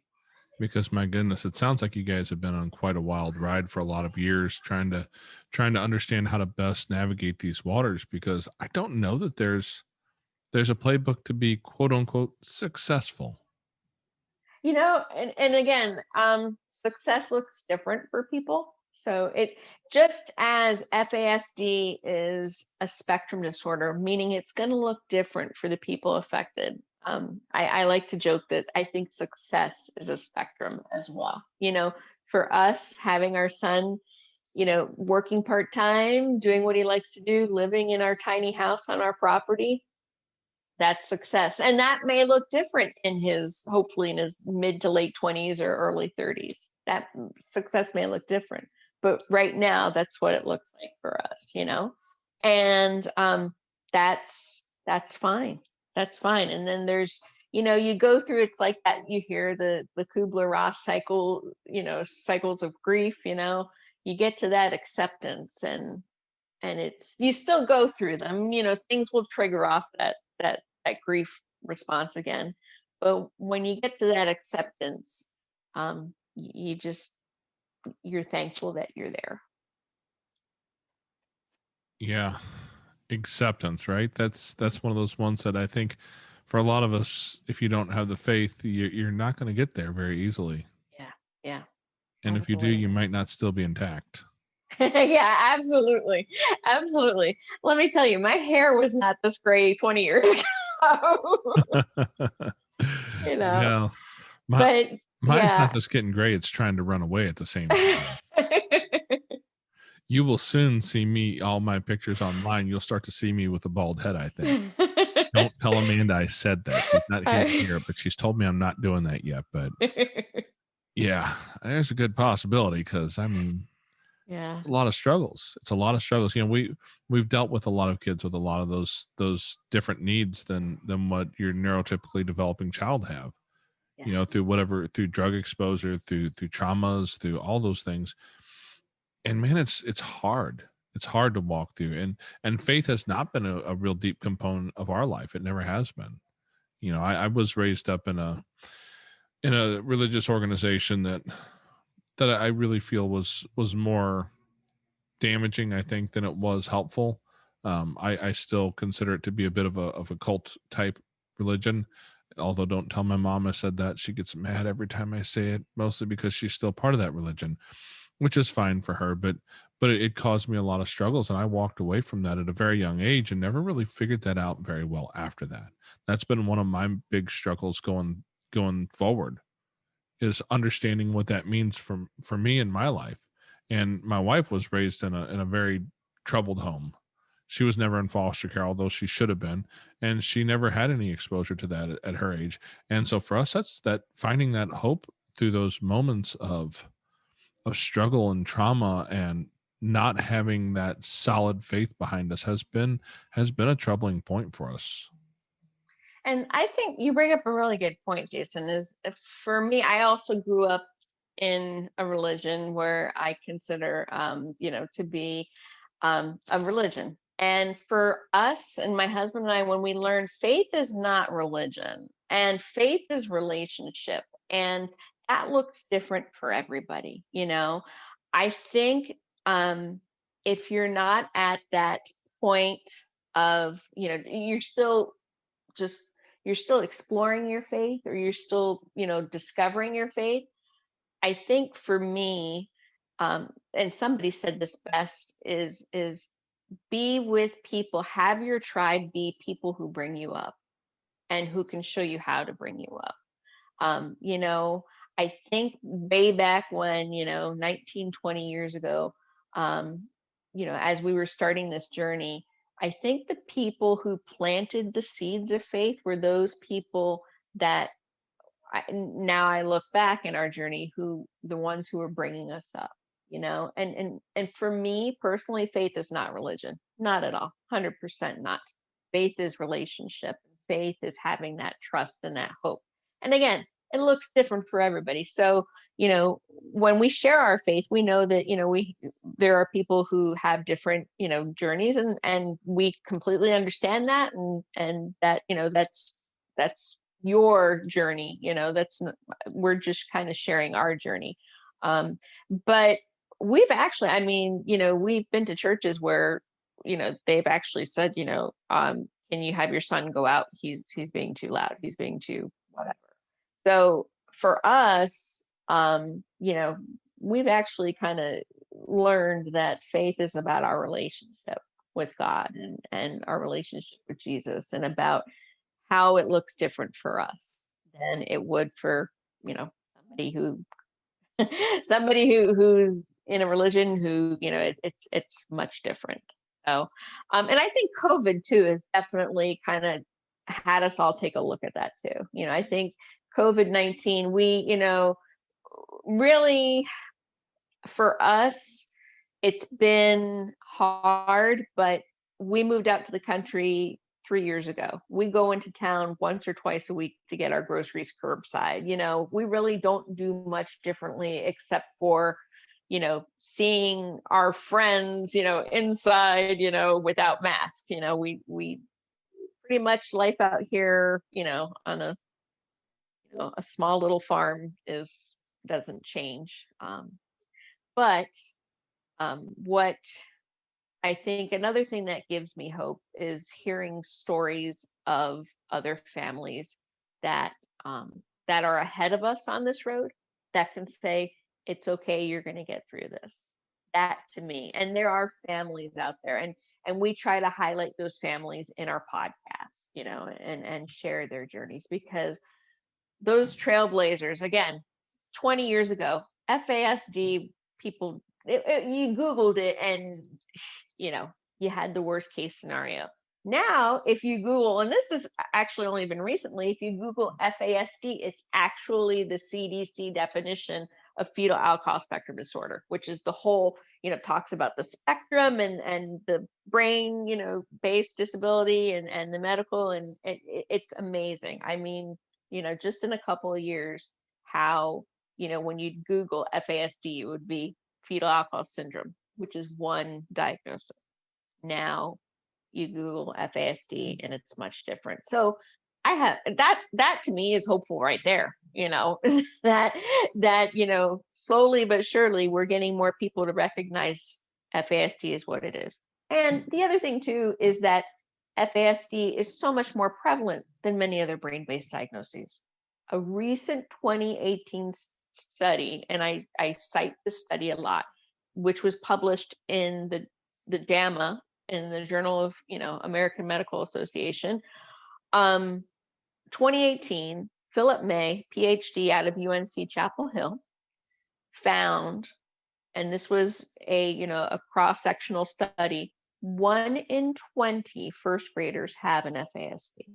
Because my goodness, it sounds like you guys have been on quite a wild ride for a lot of years, trying to understand how to best navigate these waters. Because I don't know that there's a playbook to be quote unquote successful. And again, success looks different for people. So it just as FASD is a spectrum disorder, meaning it's going to look different for the people affected. I like to joke that I think success is a spectrum as well. For us, having our son, working part-time, doing what he likes to do, living in our tiny house on our property, that's success. And that may look different hopefully in his mid to late 20s or early 30s. That success may look different. But right now, that's what it looks like for us, and that's fine. That's fine. And then there's, you go through, it's like that, you hear the Kubler-Ross cycle, cycles of grief, you get to that acceptance and you still go through them, things will trigger off that grief response again. But when you get to that acceptance, you're thankful that you're there. Yeah. Acceptance, right? That's one of those ones that I think for a lot of us, if you don't have the faith, you're not going to get there very easily. Yeah. And absolutely. If you do, you might not still be intact. Yeah, absolutely. Let me tell you, my hair was not this gray 20 years ago. Yeah. Mine's not just getting gray, it's trying to run away at the same time. You will soon see all my pictures online. You'll start to see me with a bald head, I think. Don't tell Amanda I said that. She's not here to hear it, but she's told me I'm not doing that yet. But yeah, there's a good possibility because, yeah, a lot of struggles. It's a lot of struggles. We've dealt with a lot of kids with a lot of those different needs than what your neurotypically developing child have. Yeah. Through drug exposure, through traumas, through all those things. And man, it's hard. It's hard to walk through. And faith has not been a real deep component of our life. It never has been. I was raised up in a religious organization that I really feel was more damaging, I think, than it was helpful. I still consider it to be a bit of a cult type religion. Although don't tell my mom I said that. She gets mad every time I say it, mostly because she's still part of that religion, which is fine for her, but it caused me a lot of struggles, and I walked away from that at a very young age and never really figured that out very well after that. That's been one of my big struggles going forward, is understanding what that means for me in my life. And my wife was raised in a very troubled home. She was never in foster care, although she should have been, and she never had any exposure to that at her age. And so for us, that's that finding that hope through those moments of struggle and trauma and not having that solid faith behind us has been a troubling point for us. And I think you bring up a really good point, Jason, is for me, I also grew up in a religion where I consider, to be a religion. And for us and my husband and I, when we learned faith is not religion and faith is relationship, and that looks different for everybody. I think if you're not at that point of, just you're still exploring your faith, or you're still, discovering your faith. I think for me, and somebody said this best, is be with people, have your tribe be people who bring you up and who can show you how to bring you up. I think way back when, 19, 20 years ago, as we were starting this journey, I think the people who planted the seeds of faith were those people that now I look back in our journey, the ones who were bringing us up, and for me personally, faith is not religion, not at all, 100% not. Faith is relationship. Faith is having that trust and that hope. And again, it looks different for everybody. So, when we share our faith, we know that, there are people who have different, journeys, and we completely understand that. And that, that's your journey, we're just kind of sharing our journey. But we've actually, we've been to churches where, they've actually said, can you have your son go out? He's being too loud. He's being too whatever. So for us, we've actually kind of learned that faith is about our relationship with God and our relationship with Jesus, and about how it looks different for us than it would for, somebody who's in a religion who, it's much different. So, and I think COVID too has definitely kind of had us all take a look at that too. I think COVID-19, we, really, for us, it's been hard, but we moved out to the country 3 years ago. We go into town once or twice a week to get our groceries curbside. We really don't do much differently except for, seeing our friends, inside, without masks. We pretty much life out here, on a small little farm doesn't change. But what I think another thing that gives me hope is hearing stories of other families that are ahead of us on this road, that can say, it's okay, you're going to get through this. That to me, and there are families out there, and we try to highlight those families in our podcast, and share their journeys, because those trailblazers, again, 20 years ago, FASD people, you Googled it and, you had the worst case scenario. Now, if you Google, and this has actually only been recently, if you Google FASD, it's actually the CDC definition of fetal alcohol spectrum disorder, which is the whole, talks about the spectrum and the brain, based disability and the medical, and it's amazing. I mean, just in a couple of years, how, when you Google FASD, it would be fetal alcohol syndrome, which is one diagnosis. Now you Google FASD and it's much different. So I have that to me is hopeful right there, that slowly but surely we're getting more people to recognize FASD is what it is. And the other thing too is that FASD is so much more prevalent than many other brain-based diagnoses. A recent 2018 study, and I cite this study a lot, which was published in the JAMA, in the Journal of American Medical Association. 2018, Philip May, PhD out of UNC Chapel Hill, found, and this was a cross-sectional study, 1 in 20 first graders have an FASD.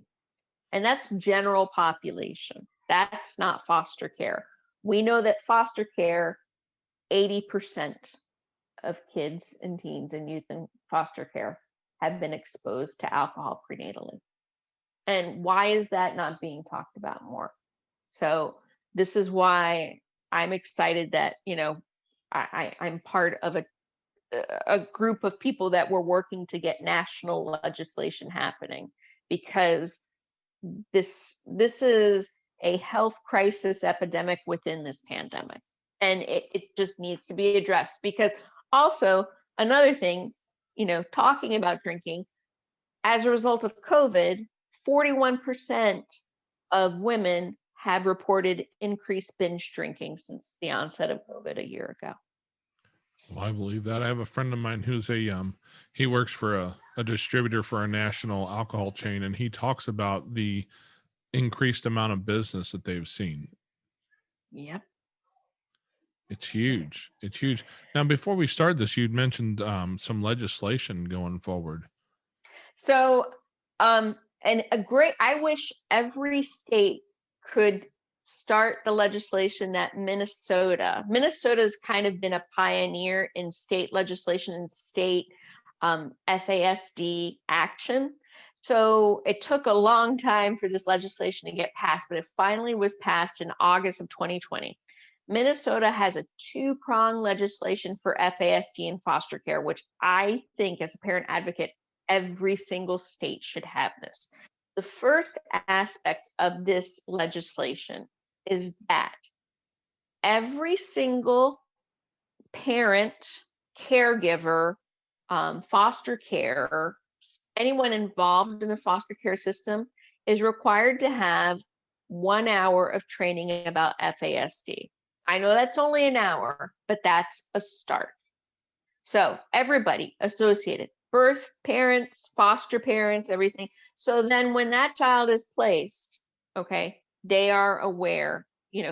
And that's general population. That's not foster care. We know that foster care, 80% of kids and teens and youth in foster care have been exposed to alcohol prenatally. And why is that not being talked about more? So this is why I'm excited that, I'm part of a group of people that were working to get national legislation happening, because this is a health crisis epidemic within this pandemic, and it just needs to be addressed. Because also another thing, talking about drinking, as a result of COVID, 41% of women have reported increased binge drinking since the onset of COVID a year ago. Well, I believe that. I have a friend of mine who's he works for a distributor for a national alcohol chain, and he talks about the increased amount of business that they've seen. Yep. It's huge. It's huge. Now, before we start this, you'd mentioned some legislation going forward. So, I wish every state could start the legislation that Minnesota's kind of been a pioneer in state legislation and state FASD action. So it took a long time for this legislation to get passed, but it finally was passed in August of 2020. Minnesota has a 2-pronged legislation for FASD and foster care, which I think, as a parent advocate, every single state should have this. The first aspect of this legislation is that every single parent, caregiver, foster care, anyone involved in the foster care system is required to have 1 hour of training about FASD. I know that's only an hour, but that's a start. So everybody associated, birth parents, foster parents, everything. So then when that child is placed, okay, they are aware,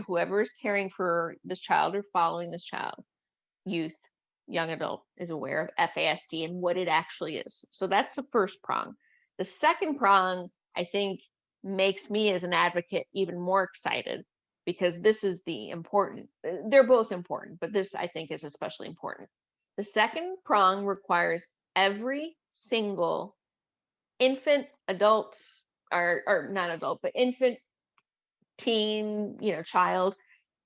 whoever is caring for this child or following this child, youth, young adult, is aware of FASD and what it actually is. So that's the first prong. The second prong, I think, makes me as an advocate even more excited, because this is they're both important, but this, I think, is especially important. The second prong requires every single infant, adult, or not adult, but infant, teen, child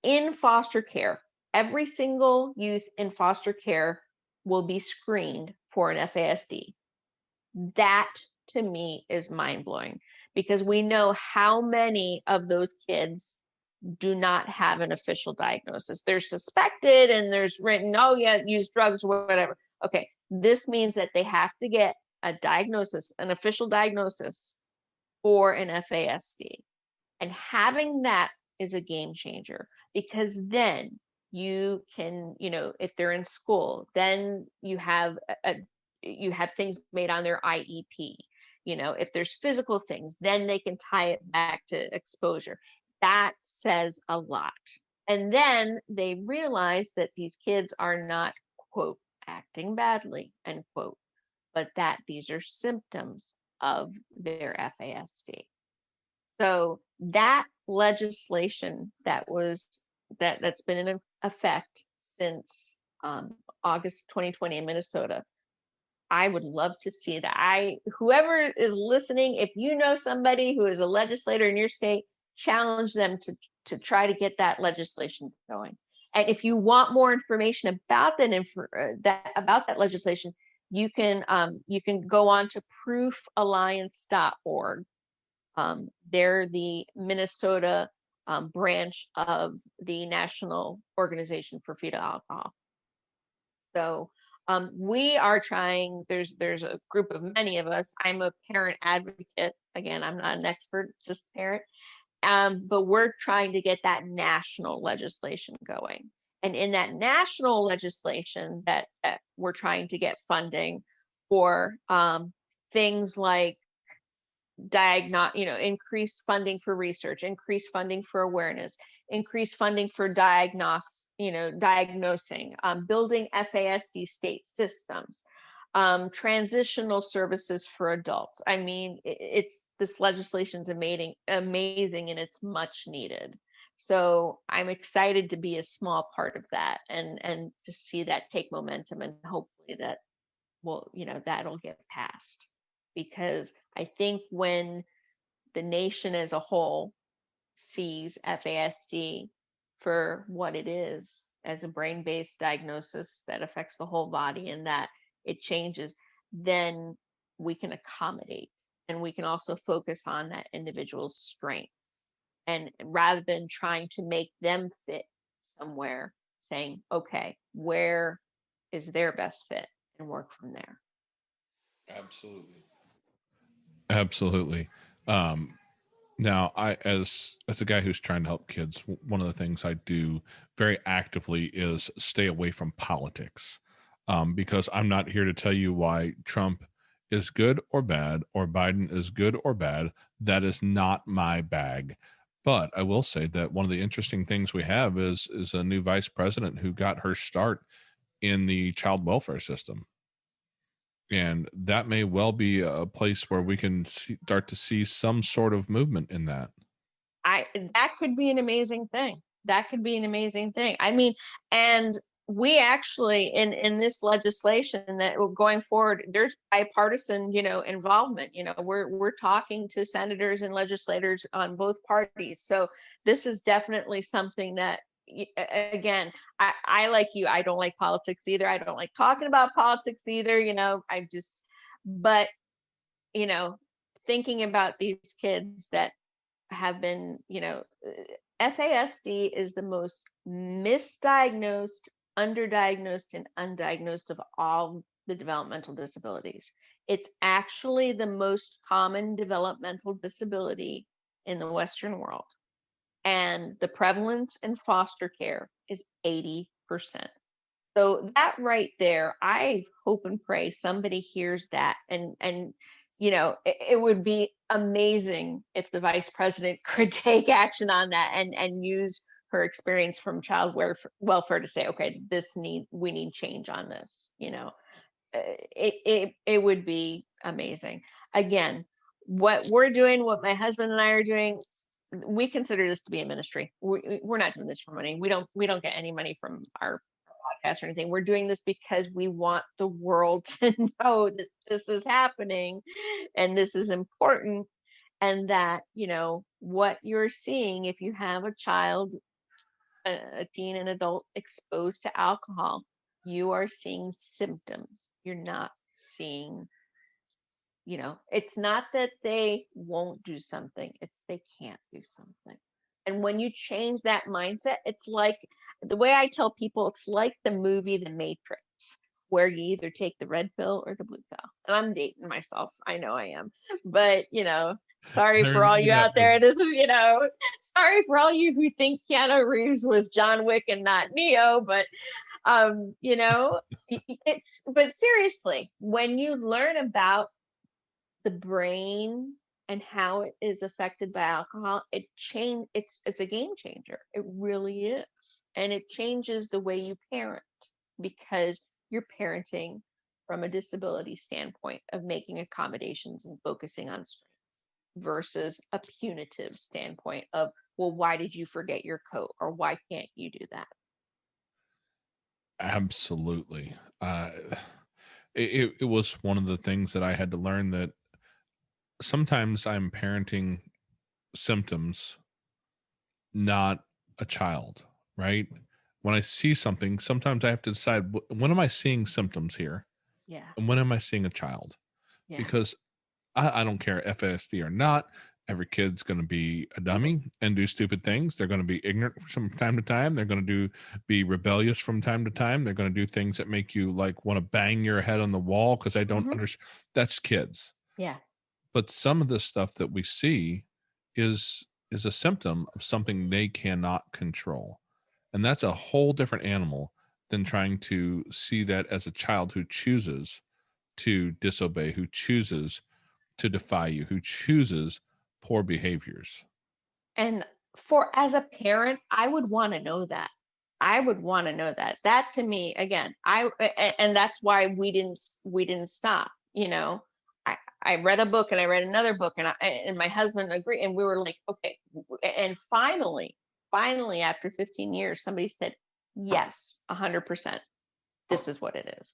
in foster care. Every single youth in foster care will be screened for an FASD. That, to me, is mind-blowing, because we know how many of those kids do not have an official diagnosis. They're suspected and there's written, oh yeah, use drugs or whatever. Okay, this means that they have to get a diagnosis, an official diagnosis for an FASD. And having that is a game changer, because then you can, if they're in school, then you have things made on their IEP. If there's physical things, then they can tie it back to exposure. That says a lot. And then they realize that these kids are not, quote, acting badly, end quote, but that these are symptoms of their FASD. So that legislation that's been in effect since August 2020 in Minnesota, I would love to see that. Whoever is listening, if you know somebody who is a legislator in your state, challenge them to try to get that legislation going. And if you want more information about that legislation, you can go on to proofalliance.org. They're the Minnesota branch of the National Organization for Fetal Alcohol. So we are trying. There's a group of many of us. I'm a parent advocate. Again, I'm not an expert, just a parent. But we're trying to get that national legislation going. And in that national legislation that we're trying to get funding for things like increased funding for research, increased funding for awareness, increased funding for diagnosing, building FASD state systems, Transitional services for adults. I mean, this legislation's amazing, and it's much needed. So I'm excited to be a small part of that, and to see that take momentum, and hopefully that that'll get passed. Because I think when the nation as a whole sees FASD for what it is, as a brain-based diagnosis that affects the whole body, and that it changes, then we can accommodate, and we can also focus on that individual's strength. And rather than trying to make them fit somewhere, saying, okay, where is their best fit, and work from there. Absolutely. Now, I as a guy who's trying to help kids, one of the things I do very actively is stay away from politics, because I'm not here to tell you why Trump is good or bad, or Biden is good or bad. That is not my bag. But I will say that one of the interesting things we have is a new vice president who got her start in the child welfare system. And that may well be a place where we can start to see some sort of movement in that. That could be an amazing thing. That could be an amazing thing. I mean, and we actually in this legislation that we're going forward, there's bipartisan, involvement. We're talking to senators and legislators on both parties. So this is definitely something that, again, I like you, I don't like politics either. I don't like talking about politics either. But thinking about these kids that have been, FASD is the most misdiagnosed, underdiagnosed, and undiagnosed of all the developmental disabilities. It's actually the most common developmental disability in the Western world. And the prevalence in foster care is 80%. So that right there, I hope and pray somebody hears that, and it would be amazing if the vice president could take action on that, and use her experience from child welfare to say, okay, we need change on this. It would be amazing. Again, what we're doing, what my husband and I are doing, we consider this to be a ministry. We're not doing this for money. We don't get any money from our podcast or anything. We're doing this because we want the world to know that this is happening, and this is important, and that what you're seeing, if you have a child, a teen, an adult exposed to alcohol, you are seeing symptoms. You're not seeing, it's not that they won't do something, it's they can't do something. And when you change that mindset, it's like, the way I tell people, it's like the movie The Matrix, where you either take the red pill or the blue pill. And I'm dating myself, I know I am, but sorry for all you out there. This is, sorry for all you who think Keanu Reeves was John Wick and not Neo, but but seriously, when you learn about the brain and how it is affected by alcohol, it's a game changer. It really is. And it changes the way you parent, because you're parenting from a disability standpoint of making accommodations and focusing on strengths, versus a punitive standpoint of, well, why did you forget your coat, or why can't you do that? Absolutely. It was one of the things that I had to learn, that sometimes I'm parenting symptoms, not a child, right? When I see something, sometimes I have to decide, when am I seeing symptoms here? Yeah. And when am I seeing a child? Yeah. Because I don't care FASD or not. Every kid's going to be a dummy and do stupid things. They're going to be ignorant from time to time. They're going to be rebellious from time to time. They're going to do things that make you like want to bang your head on the wall because I don't understand. That's kids. Yeah. But some of the stuff that we see is a symptom of something they cannot control. And that's a whole different animal than trying to see that as a child who chooses to disobey, who chooses to defy you, who chooses poor behaviors. And as a parent, I would want to know that. I would want to know that. That to me, again, and that's why we didn't stop. I read a book and I read another book, and my husband agreed, and we were like, okay. And finally, after 15 years, somebody said, yes, 100%. This is what it is.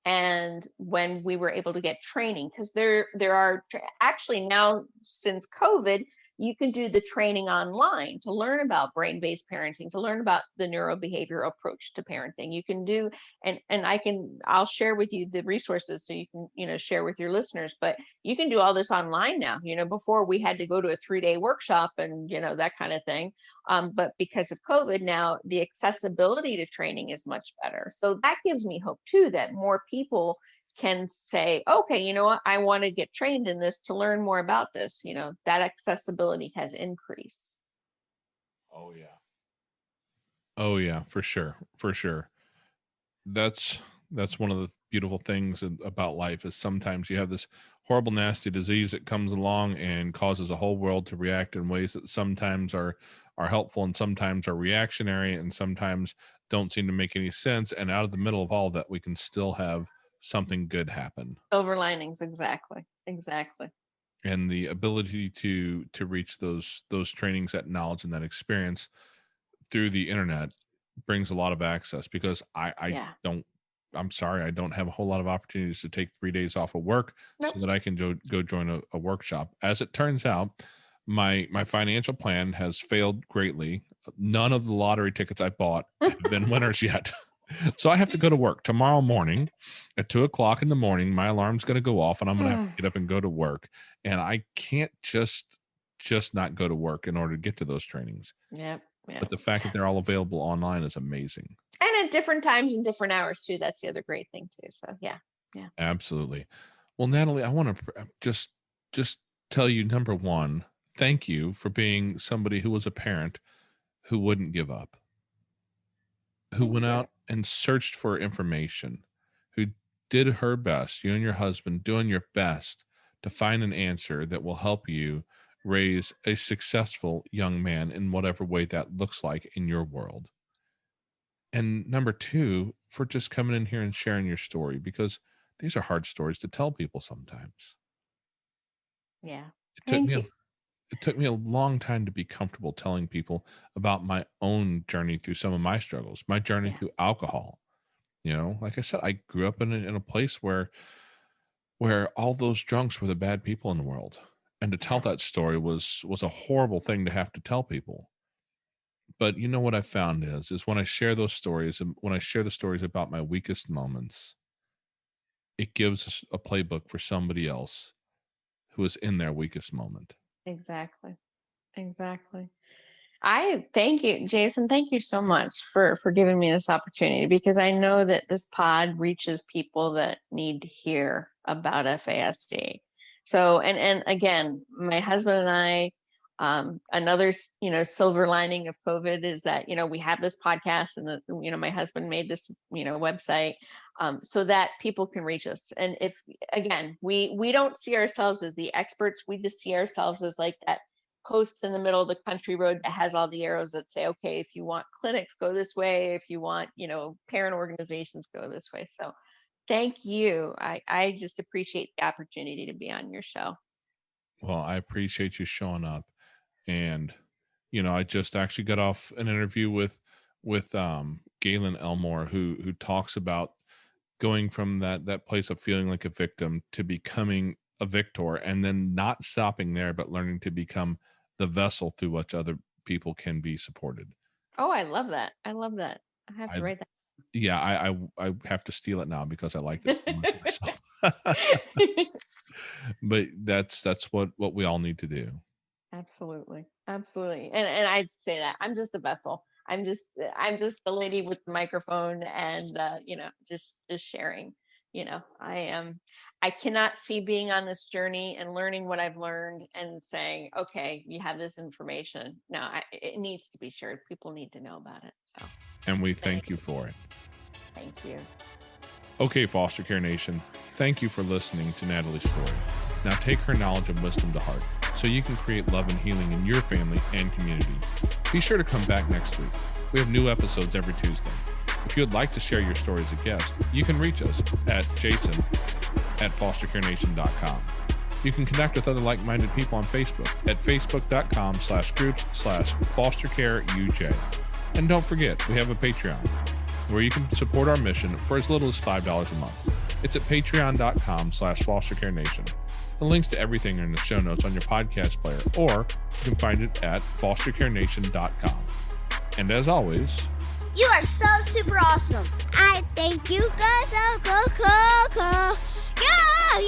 And when we were able to get training, because there are actually now, since COVID, you can do the training online to learn about brain-based parenting, to learn about the neurobehavioral approach to parenting. You can do, and I'll share with you the resources so you can, share with your listeners, but you can do all this online now. Before we had to go to a 3-day workshop and, that kind of thing. But because of COVID now, the accessibility to training is much better. So that gives me hope too, that more people can say, okay, you know what, I want to get trained in this to learn more about this. That accessibility has increased. Oh yeah, for sure. That's one of the beautiful things about life, is sometimes you have this horrible, nasty disease that comes along and causes a whole world to react in ways that sometimes are helpful and sometimes are reactionary and sometimes don't seem to make any sense. And out of the middle of all that, we can still have something good happen. Silver linings, exactly. And the ability to reach those trainings, that knowledge and that experience through the internet brings a lot of access, because I'm sorry, I don't have a whole lot of opportunities to take 3 days off of work. Nope. So that I can go join a workshop. As it turns out, my financial plan has failed greatly. None of the lottery tickets I bought have been winners yet. So I have to go to work tomorrow morning at 2:00 in the morning. My alarm's going to go off and I'm going to have to get up and go to work. And I can't just not go to work in order to get to those trainings. Yep. But the fact that they're all available online is amazing. And at different times and different hours too. That's the other great thing too. So yeah. Absolutely. Well, Natalie, I want to just tell you, number one, thank you for being somebody who was a parent who wouldn't give up, who went out and searched for information, who did her best, you and your husband doing your best to find an answer that will help you raise a successful young man in whatever way that looks like in your world. And number two, for just coming in here and sharing your story, because these are hard stories to tell people sometimes. Yeah. It took me a long time to be comfortable telling people about my own journey through some of my struggles, my journey through alcohol. Like I said, I grew up in a place where all those drunks were the bad people in the world. And to tell that story was a horrible thing to have to tell people. But you know what I found is when I share those stories, and when I share the stories about my weakest moments, it gives us a playbook for somebody else who is in their weakest moment. Exactly. I thank you, Jason. Thank you so much for giving me this opportunity, because I know that this pod reaches people that need to hear about FASD. So, and again, my husband and I, another, silver lining of COVID is that, we have this podcast, and my husband made this, website, so that people can reach us. And if, again, we don't see ourselves as the experts, we just see ourselves as like that post in the middle of the country road that has all the arrows that say, okay, if you want clinics, go this way. If you want, parent organizations, go this way. So thank you. I just appreciate the opportunity to be on your show. Well, I appreciate you showing up. And, I just actually got off an interview with Galen Elmore, who talks about going from that place of feeling like a victim to becoming a victor, and then not stopping there, but learning to become the vessel through which other people can be supported. Oh, I love that. I have to write that. Yeah, I have to steal it now because I like it so much myself. But that's what we all need to do. Absolutely. And I'd say that I'm just a vessel. I'm just the lady with the microphone, and just sharing. I cannot see being on this journey and learning what I've learned and saying, okay, you have this information. No, it needs to be shared. People need to know about it. So, and we thank you for it. Thank you. Okay, Foster Care Nation, thank you for listening to Natalie's story. Now take her knowledge and wisdom to heart so you can create love and healing in your family and community. Be sure to come back next week. We have new episodes every Tuesday. If you would like to share your story as a guest, you can reach us at jason@fostercarenation.com. You can connect with other like-minded people on Facebook at facebook.com/groups/fostercareuj. And don't forget, we have a Patreon where you can support our mission for as little as $5 a month. It's at patreon.com/fostercarenation. The links to everything are in the show notes on your podcast player, or you can find it at fostercarenation.com. And as always, You are so super awesome. I think you guys are go. Yeah!